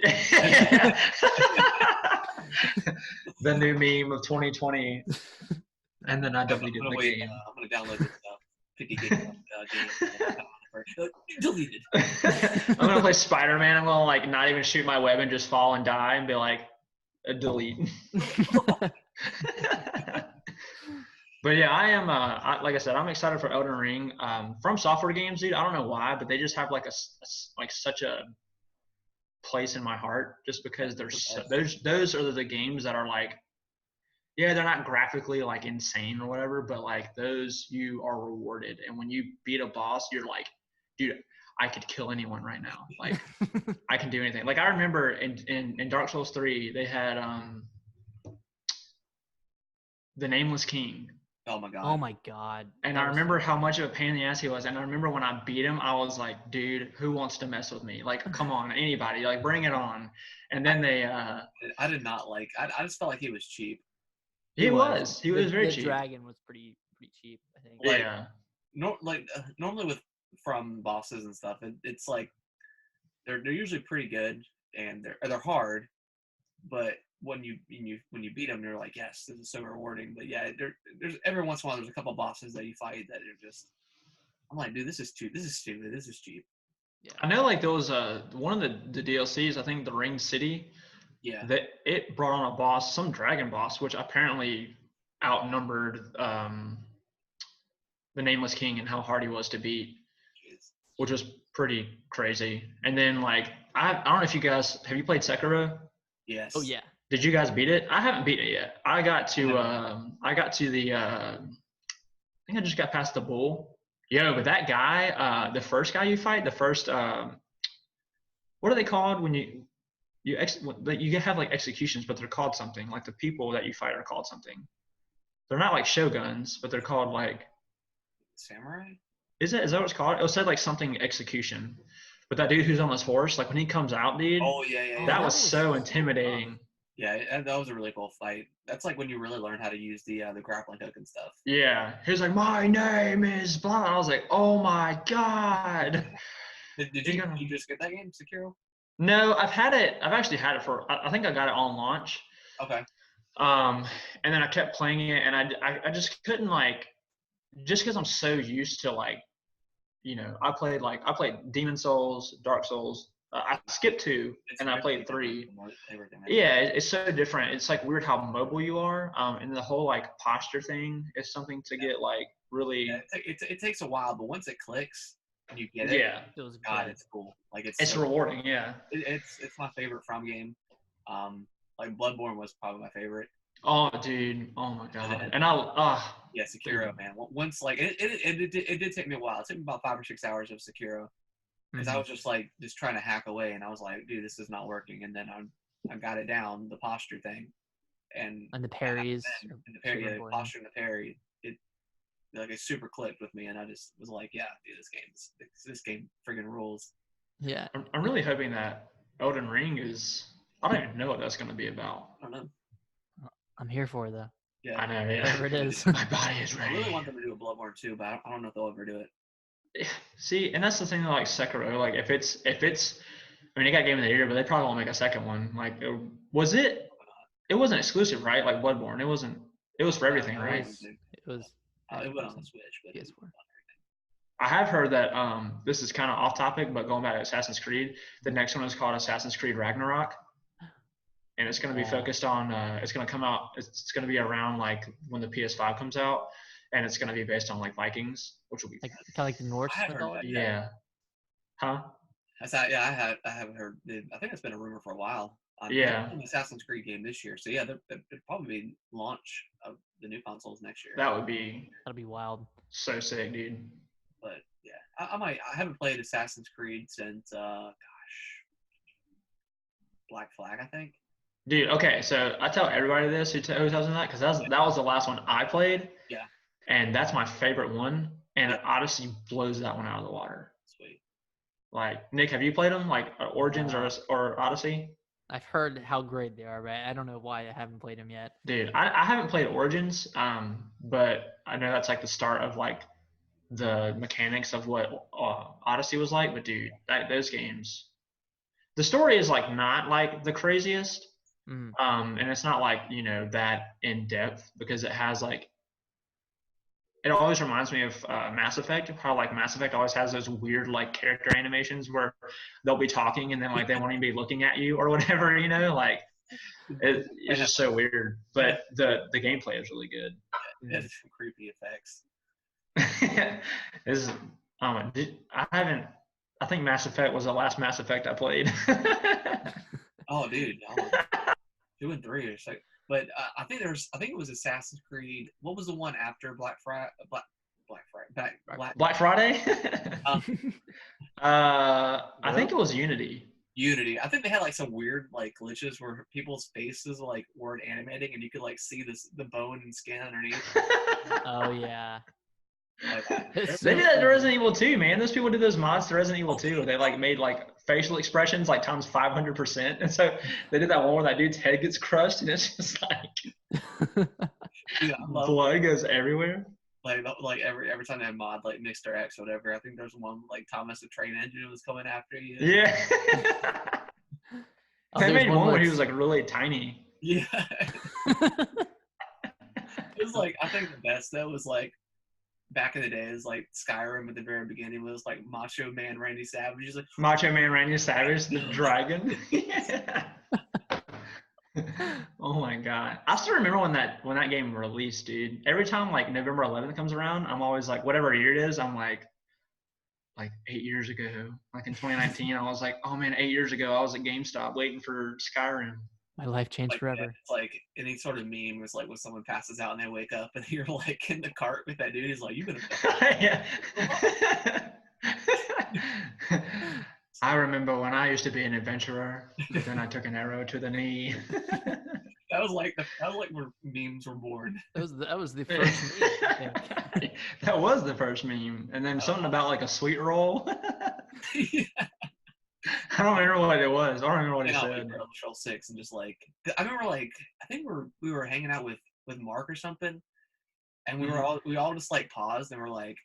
The new meme of 2020. And then I deleted the game. I'm gonna download this 50 gig game. Deleted. I'm gonna play Spider-Man. I'm gonna like not even shoot my web and just fall and die and be like, delete. But yeah, I am. Like I said, I'm excited for Elden Ring. From Software games, dude. I don't know why, but they just have like such a place in my heart, just because those are the games that are like, yeah, they're not graphically like insane or whatever, but like those you are rewarded, and when you beat a boss, you're like, dude, I could kill anyone right now. Like I can do anything. Like I remember in Dark Souls 3, they had the Nameless King. Oh my god. Oh my god. And I remember how much of a pain in the ass he was. And I remember when I beat him, I was like, dude, who wants to mess with me? Like, come on, anybody, like bring it on. And then they I did not like I just felt like he was cheap. He was very cheap. The dragon was pretty cheap, I think. Yeah. Normally with from bosses and stuff, it's like they're usually pretty good and they're hard, but when you beat them, you're like, yes, this is so rewarding. But yeah, there's every once in a while there's a couple bosses that you fight that are just, I'm like, dude, this is stupid. This is cheap. Yeah. I know, like there was one of the DLCs, I think the Ring City. Yeah. That it brought on a boss, some dragon boss, which apparently outnumbered the Nameless King and how hard he was to beat, which was pretty crazy. And then like I don't know if you guys have you played Sekiro? Yes. Oh yeah. Did you guys beat it? I haven't beaten it yet. I got to the I think I just got past the bull. Yo, but that guy, the first guy you fight, the first what are they called when you have like executions, but they're called something. Like the people that you fight are called something. They're not like shoguns, but they're called like samurai. Is that what it's called? It said like something execution. But that dude who's on this horse, like when he comes out, dude. Oh yeah. That was so intimidating. Yeah, that was a really cool fight. That's like when you really learn how to use the grappling hook and stuff. Yeah, he was like, "My name is blah." I was like, "Oh my god!" Did you just get that game, Sekiro? No, I've actually had it for. I think I got it on launch. Okay. And then I kept playing it, and I just couldn't like, just because I'm so used to like, I played Demon Souls, Dark Souls, I skipped 2 and I played 3. Yeah, it's so different. It's like weird how mobile you are, and the whole like posture thing is something to get like really. Yeah, it takes a while, but once it clicks and you get it, it was God, good. it's cool. Like it's so rewarding. Yeah, it's my favorite From game. Like Bloodborne was probably my favorite. Oh, dude! Oh my God! And yeah, Sekiro, man. Once like it did take me a while. It took me about 5 or 6 hours of Sekiro. Because I was just trying to hack away, and I was like, dude, this is not working. And then I got it down, the posture thing, and the parries, the posture and the parry, it super clicked with me, and I just was like, yeah, dude, this game friggin' rules. Yeah, I'm really hoping that Elden Ring is. I don't even know what that's going to be about. I don't know. I'm here for it though. Yeah, I know. Yeah, whatever it is. My body is ready. I really want them to do a Bloodborne too, but I don't know if they'll ever do it. See, and that's the thing, like Sekiro, like if it's, I mean, it got Game of the Year, but they probably won't make a second one. Like, it wasn't exclusive, right? Like Bloodborne, it was for everything, right? It was. It went on the Switch, but PS4. I have heard that this is kind of off topic, but going back to Assassin's Creed, the next one is called Assassin's Creed Ragnarok, and it's going to be focused on. It's going to come out. It's going to be around like when the PS5 comes out. And it's going to be based on like Vikings, which will be kind of like the Norse mythology. Yeah. Huh? I haven't heard. I think it's been a rumor for a while. Yeah. An Assassin's Creed game this year, so yeah, there'd probably be launch of the new consoles next year. That'd be wild. So sick, dude. But yeah, I haven't played Assassin's Creed since Black Flag, I think. Dude, okay, so I tell everybody this who tells me that because that was the last one I played. Yeah. And that's my favorite one, and Odyssey blows that one out of the water. Sweet. Like, Nick, have you played them, like Origins or Odyssey? I've heard how great they are, but I don't know why I haven't played them yet. Dude, I haven't played Origins, but I know that's like the start of like the mechanics of what Odyssey was like. But dude, those games, the story is like not like the craziest, and it's not like that in depth because it has like. It always reminds me of Mass Effect, how like Mass Effect always has those weird like character animations where they'll be talking and then like they won't even be looking at you or whatever, like it's just so weird. But the gameplay is really good. It has some creepy effects. I think Mass Effect was the last Mass Effect I played. Oh, dude. 2 and 3 are like. But I think it was Assassin's Creed. What was the one after Black Friday? Black Friday? I think it was Unity. Unity. I think they had like some weird like glitches where people's faces like weren't animating, and you could like see the bone and skin underneath. Oh yeah. They did that to Resident Evil 2, man. Those people did those mods to Resident Evil 2. They like made like facial expressions like times 500%, and so they did that one where that dude's head gets crushed, and it's just like blood goes everywhere. Like every time they had mod like Mr. X or whatever, I think there's one like Thomas the Train Engine was coming after you. Yeah. They made one where he was like really tiny. Yeah. It was like I think the best though was like. Back in the days, like Skyrim at the very beginning was like Macho Man Randy Savage. He's like Macho Man Randy Savage, the dragon. Yeah. Oh my god! I still remember when that game released, dude. Every time like November 11th comes around, I'm always like, whatever year it is, I'm like 8 years ago, like in 2019, I was like, oh man, 8 years ago, I was at GameStop waiting for Skyrim. My life changed forever. It's like any sort of meme was like when someone passes out and they wake up and you're like in the cart with that dude. He's like, "You better." Yeah. I remember when I used to be an adventurer, but then I took an arrow to the knee. That was like where memes were born. That was the first meme, I think. That was the first meme, and then something about like a sweet roll. Yeah. I don't remember what it was. I don't remember what he said. Trail 6 and just like I remember like I think we were hanging out with Mark or something, and we all just like paused and we're like,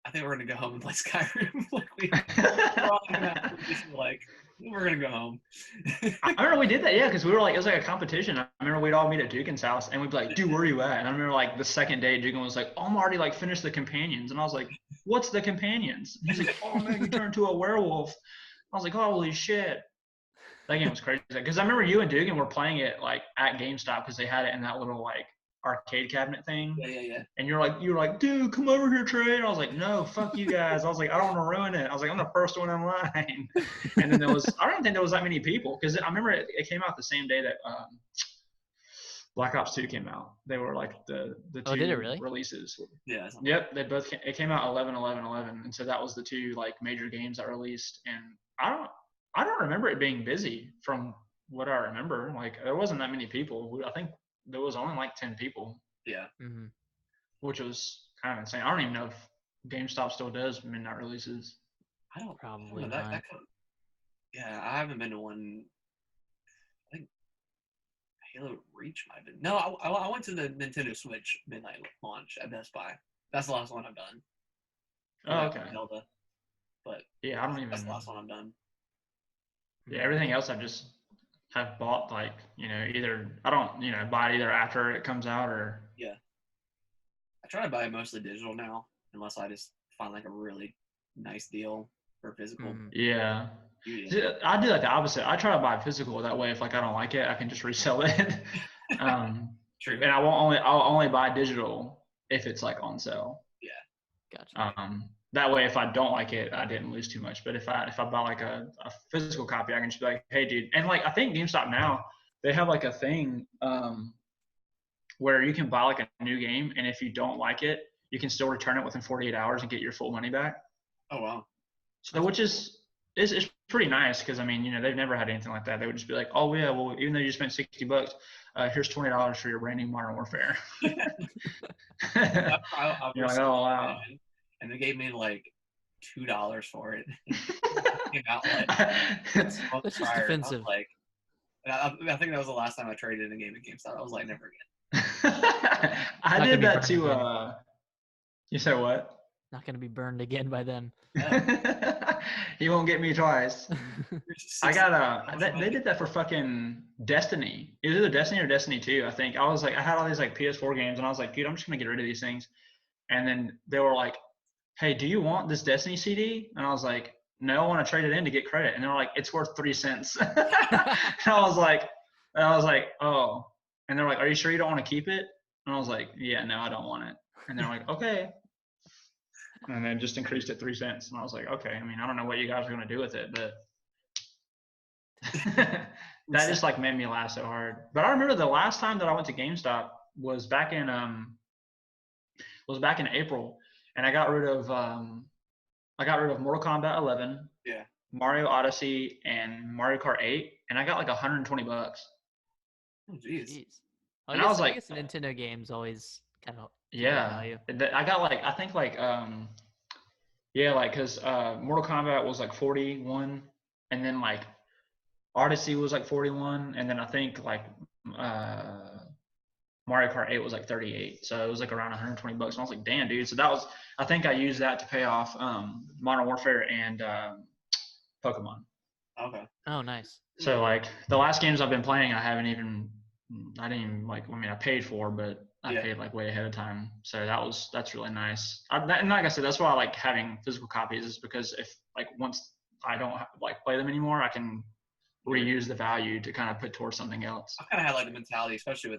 I think we're gonna go home and play Skyrim. We're all hanging out, like we're gonna go home. I remember we did that, yeah, because we were like it was like a competition. I remember we'd all meet at Dugan's house and we'd be like, dude, where are you at? And I remember like the second day Dugan was like, oh, I'm already like finished the companions, and I was like, what's the companions? And he's like, oh man, you turned into a werewolf. I was like, holy shit. That game was crazy. Because I remember you and Dugan were playing it like at GameStop because they had it in that little like arcade cabinet thing. Yeah. And you were like, dude, come over here, Trey. And I was like, no, fuck you guys. I was like, I don't want to ruin it. I was like, I'm the first one in line. And then I don't think there was that many people because I remember it came out the same day that Black Ops 2 came out. They were like the two did it really? releases. Yeah. Yep, it came out 11/11/11, and so that was the two like major games that released. And I don't remember it being busy from what I remember. Like there wasn't that many people. I think there was only like 10 people. Yeah. Mm-hmm. Which was kind of insane. I don't even know if GameStop still does midnight releases. I don't Probably know. not. Yeah, I haven't been to one. I think Halo Reach might have been. No, I went to the Nintendo Switch midnight launch at Best Buy. That's the last one I've done. Oh, okay. Zelda. But yeah, I don't even. That's the last one I've done. Yeah, everything else I just have bought like either I don't buy it either after it comes out or. Yeah. I try to buy mostly digital now, unless I just find like a really nice deal for physical. Mm-hmm. Yeah. I do like the opposite. I try to buy physical. That way, if like I don't like it, I can just resell it. True. And I'll only buy digital if it's like on sale. Yeah. Gotcha. That way, if I don't like it, I didn't lose too much. But if I buy like a physical copy, I can just be like, hey, dude. And like I think GameStop now they have like a thing where you can buy like a new game, and if you don't like it, you can still return it within 48 hours and get your full money back. Oh wow. So which is pretty nice because I mean they've never had anything like that. They would just be like, oh yeah, well even though you spent $60, here's $20 for your brand new Modern Warfare. I've You're like, oh wow. And they gave me like $2 for it. Came out like that's just defensive. I think that was the last time I traded in a game at GameStop. I was like, never again. I did that too. You said what? Not going to be burned again by them. You won't get me twice. I got they did that for fucking Destiny. It was either Destiny or Destiny 2, I think. I had all these like PS4 games and I was like, dude, I'm just gonna get rid of these things. And then they were like, hey, do you want this Destiny CD? And I was like, no, I want to trade it in to get credit. And they were like, it's worth 3 cents. And I was like, oh. And they're like, are you sure you don't want to keep it? And I was like, yeah, no, I don't want it. And they're like, okay. And then just increased it 3 cents. And I was like, okay, I mean, I don't know what you guys are going to do with it, but that just like made me laugh so hard. But I remember the last time that I went to GameStop was back in April, and I got rid of Mortal Kombat 11, yeah, Mario Odyssey, and Mario Kart 8, and I got like $120. Oh jeez. And I guess Nintendo games always kind of I got like I think like because Mortal Kombat was like 41, and then like Odyssey was like 41, and then I think like Mario Kart 8 was like 38, so it was like around $120. And I was like, damn, dude. So I think I used that to pay off Modern Warfare and Pokemon. Okay. Oh, nice. So like the last games I've been playing, I didn't even like. I mean, I paid for, but I paid like way ahead of time. So that's really nice. And like I said, that's why I like having physical copies, is because if like once I don't like play them anymore, I can reuse the value to kind of put towards something else. I kind of had like the mentality, especially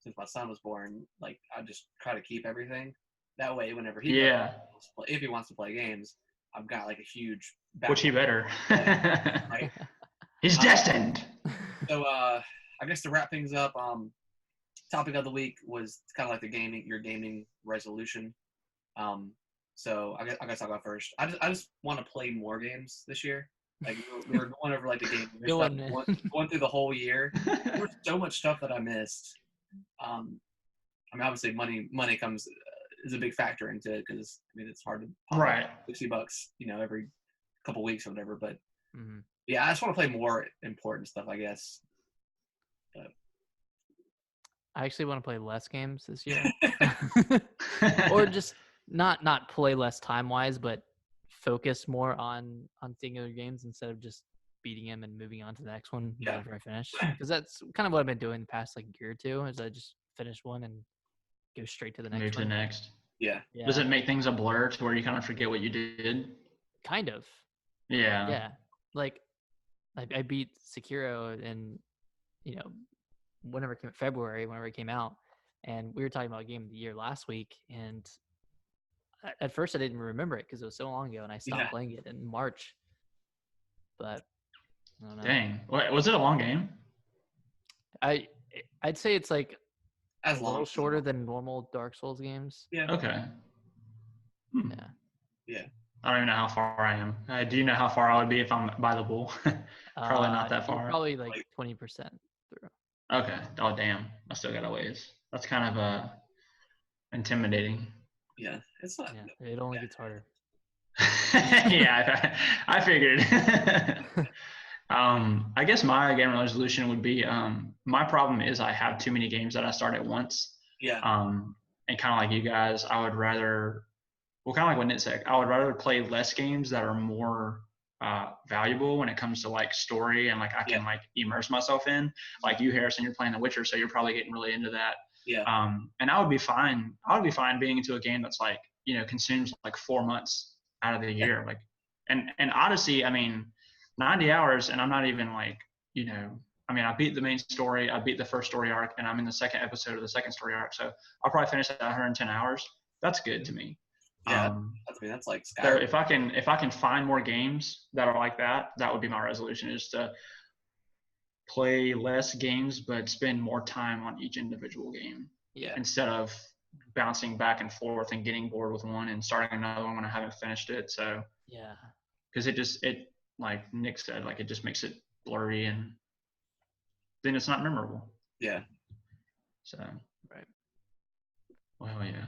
since my son was born, like I just try to keep everything. That way, whenever if he wants to play games, I've got like a huge backlog. Which he better. Right? He's destined. So I guess to wrap things up, topic of the week was kind of like your gaming resolution. So I guess I'll go first. I just want to play more games this year. Like we were going over like the game going through the whole year. There was so much stuff that I missed. I mean, obviously money comes is a big factor into it, because I mean it's hard to pop $60, every couple weeks or whatever. But yeah, I just want to play more important stuff, I guess. But I actually want to play less games this year, or just not play less time wise, but focus more on singular games instead of just beating them and moving on to the next one whenever I finish. Because that's kind of what I've been doing the past like year or two, is I just finish one and go straight to the next one. To the next. Yeah. Does it make things a blur to where you kind of forget what you did? Kind of. Yeah. Yeah. like I beat Sekiro in, February, whenever it came out, and we were talking about Game of the Year last week, and at first I didn't remember it because it was so long ago, and I stopped playing it in March. But I don't know. Dang, what was it a long game? I'd say it's like a little shorter than normal Dark Souls games. Yeah. Okay. Yeah. I don't even know how far I am. Do you know how far I would be if I'm by the pool? Probably not that far. Probably like 20% through. Okay. Oh, damn. I still got a ways. That's kind of intimidating. Yeah, it's not. Yeah, it only gets harder. Yeah, I figured. I guess my game resolution would be my problem is I have too many games that I start at once. Yeah. And kind of like you guys, I would rather, kind of like what Nit said, I would rather play less games that are more valuable when it comes to like story and like I can like immerse myself in. Like you, Harrison, you're playing The Witcher, so you're probably getting really into that. Yeah. And I would be fine. I would be fine being into a game that's like, consumes like 4 months out of the year. Like, and Odyssey, I mean, 90 hours, and I'm not even like, I beat the main story, I beat the first story arc, and I'm in the second episode of the second story arc. So I'll probably finish at 110 hours. That's good to me. Yeah, that's like Skyrim. So if I can find more games that are like that, that would be my resolution, is to play less games but spend more time on each individual game. Yeah. Instead of bouncing back and forth and getting bored with one and starting another one when I haven't finished it. So yeah, because it like Nick said, like it just makes it blurry and then it's not memorable. Yeah. So right. Well, yeah.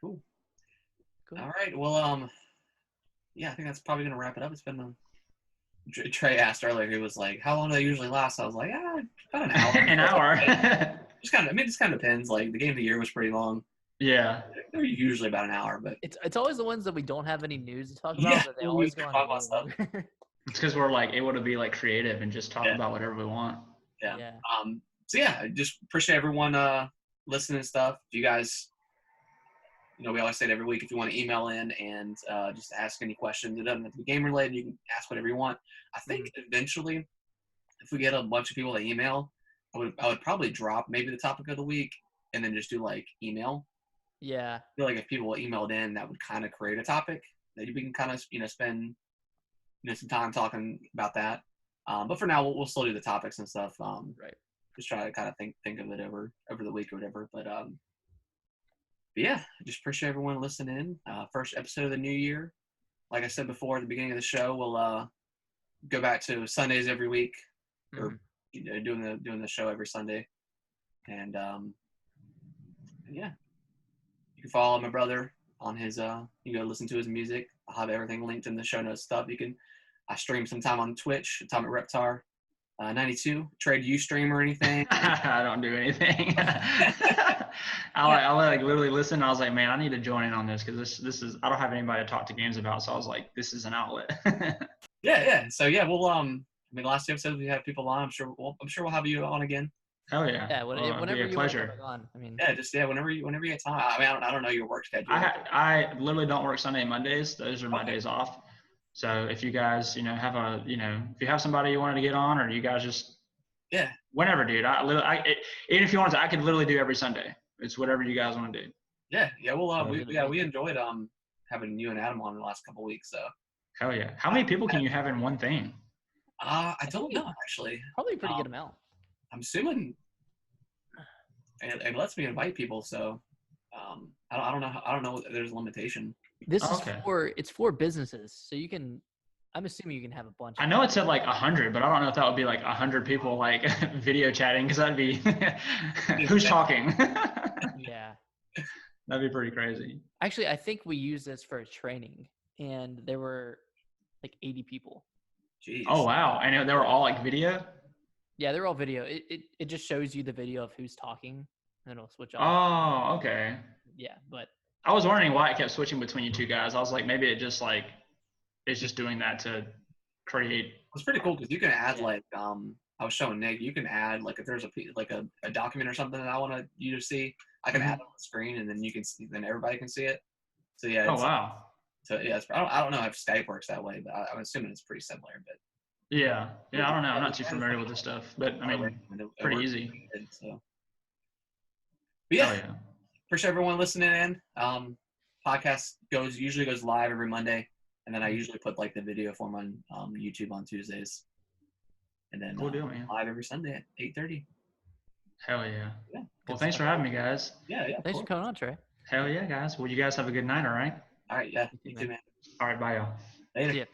Cool. All right. Well, yeah, I think that's probably gonna wrap it up. It's been Trey asked earlier. He was like, "How long do they usually last?" I was like, about an hour." An hour. Just kind of. I mean, it just kind of depends. Like the Game of the Year was pretty long. Yeah. They're usually about an hour, but it's always the ones that we don't have any news to talk about. Yeah, that they always go on way stuff. longer. It's because we're like able to be like creative and just talk about whatever we want. Yeah. So yeah, I just appreciate everyone listening and stuff. If you guys, we always say it every week. If you want to email in and just ask any questions, it doesn't have to be game related. You can ask whatever you want. I think eventually, if we get a bunch of people to email, I would probably drop maybe the topic of the week and then just do like email. Yeah. I feel like if people emailed in, that would kind of create a topic that we can kind of spend some time talking about that. But for now, we'll still do the topics and stuff. Right. Just try to kind of think of it over the week or whatever. But yeah, just appreciate everyone listening in. First episode of the new year. Like I said before at the beginning of the show, we'll go back to Sundays every week, or doing the show every Sunday. And yeah, you can follow my brother on his. You go listen to his music. I'll have everything linked in the show notes stuff. I stream sometime on Twitch. Atomic Reptar 92. Trey, do you stream or anything? I don't do anything. I like literally listen. I was like, man, I need to join in on this because this is, I don't have anybody to talk to games about. So I was like, this is an outlet. Yeah. So yeah, we'll the last two episodes we have people on. I'm sure we'll have you on again. Hell yeah. Yeah, whenever you want to come on. I mean. Yeah, whenever you get time. I mean, I don't know your work schedule. I literally don't work Sunday and Mondays. Those are my days off. So if you guys, have if you have somebody you wanted to get on, or you guys just whenever, dude. Even if you wanted to, I could literally do every Sunday. It's whatever you guys want to do. Yeah. Well, we enjoyed having you and Adam on the last couple of weeks. So. Hell yeah. How many people can you have in one thing? I don't know actually. Probably a pretty good amount. I'm assuming it lets me invite people, so I don't know. I don't know if there's a limitation. This is for businesses, so you can. I'm assuming you can have a bunch. I know it said like 100, but I don't know if that would be like 100 people like video chatting, because that'd be who's talking. Yeah, that'd be pretty crazy. Actually, I think we used this for a training, and there were like 80 people. Jeez. Oh wow! I know they were all like video. Yeah, they're all video. It just shows you the video of who's talking, and it'll switch off. Oh, okay. Yeah, but I was wondering why it kept switching between you two guys. I was like, maybe it just like it's just doing that to create. It's pretty cool because you can add like I was showing Nick. You can add like if there's a document or something that I want you to see, I can add it on the screen, and then you can see, then everybody can see it. So yeah. Oh wow. So yeah, I don't know if Skype works that way, but I'm assuming it's pretty similar. But Yeah. Yeah. I don't know. I'm not too familiar with this stuff, but I mean, pretty easy. So, but yeah, Oh yeah. appreciate everyone listening in. Podcast usually goes live every Monday, and then I usually put like the video form on YouTube on Tuesdays, and then Cool deal, man. live every Sunday at 8:30. Hell yeah. Yeah. Well, thanks for having me, guys. Yeah. Thanks for coming on, Trey. Hell yeah, guys. Well, you guys have a good night. All right. All right. Yeah. You too, You too, man. All right. Bye, y'all. Later. See ya.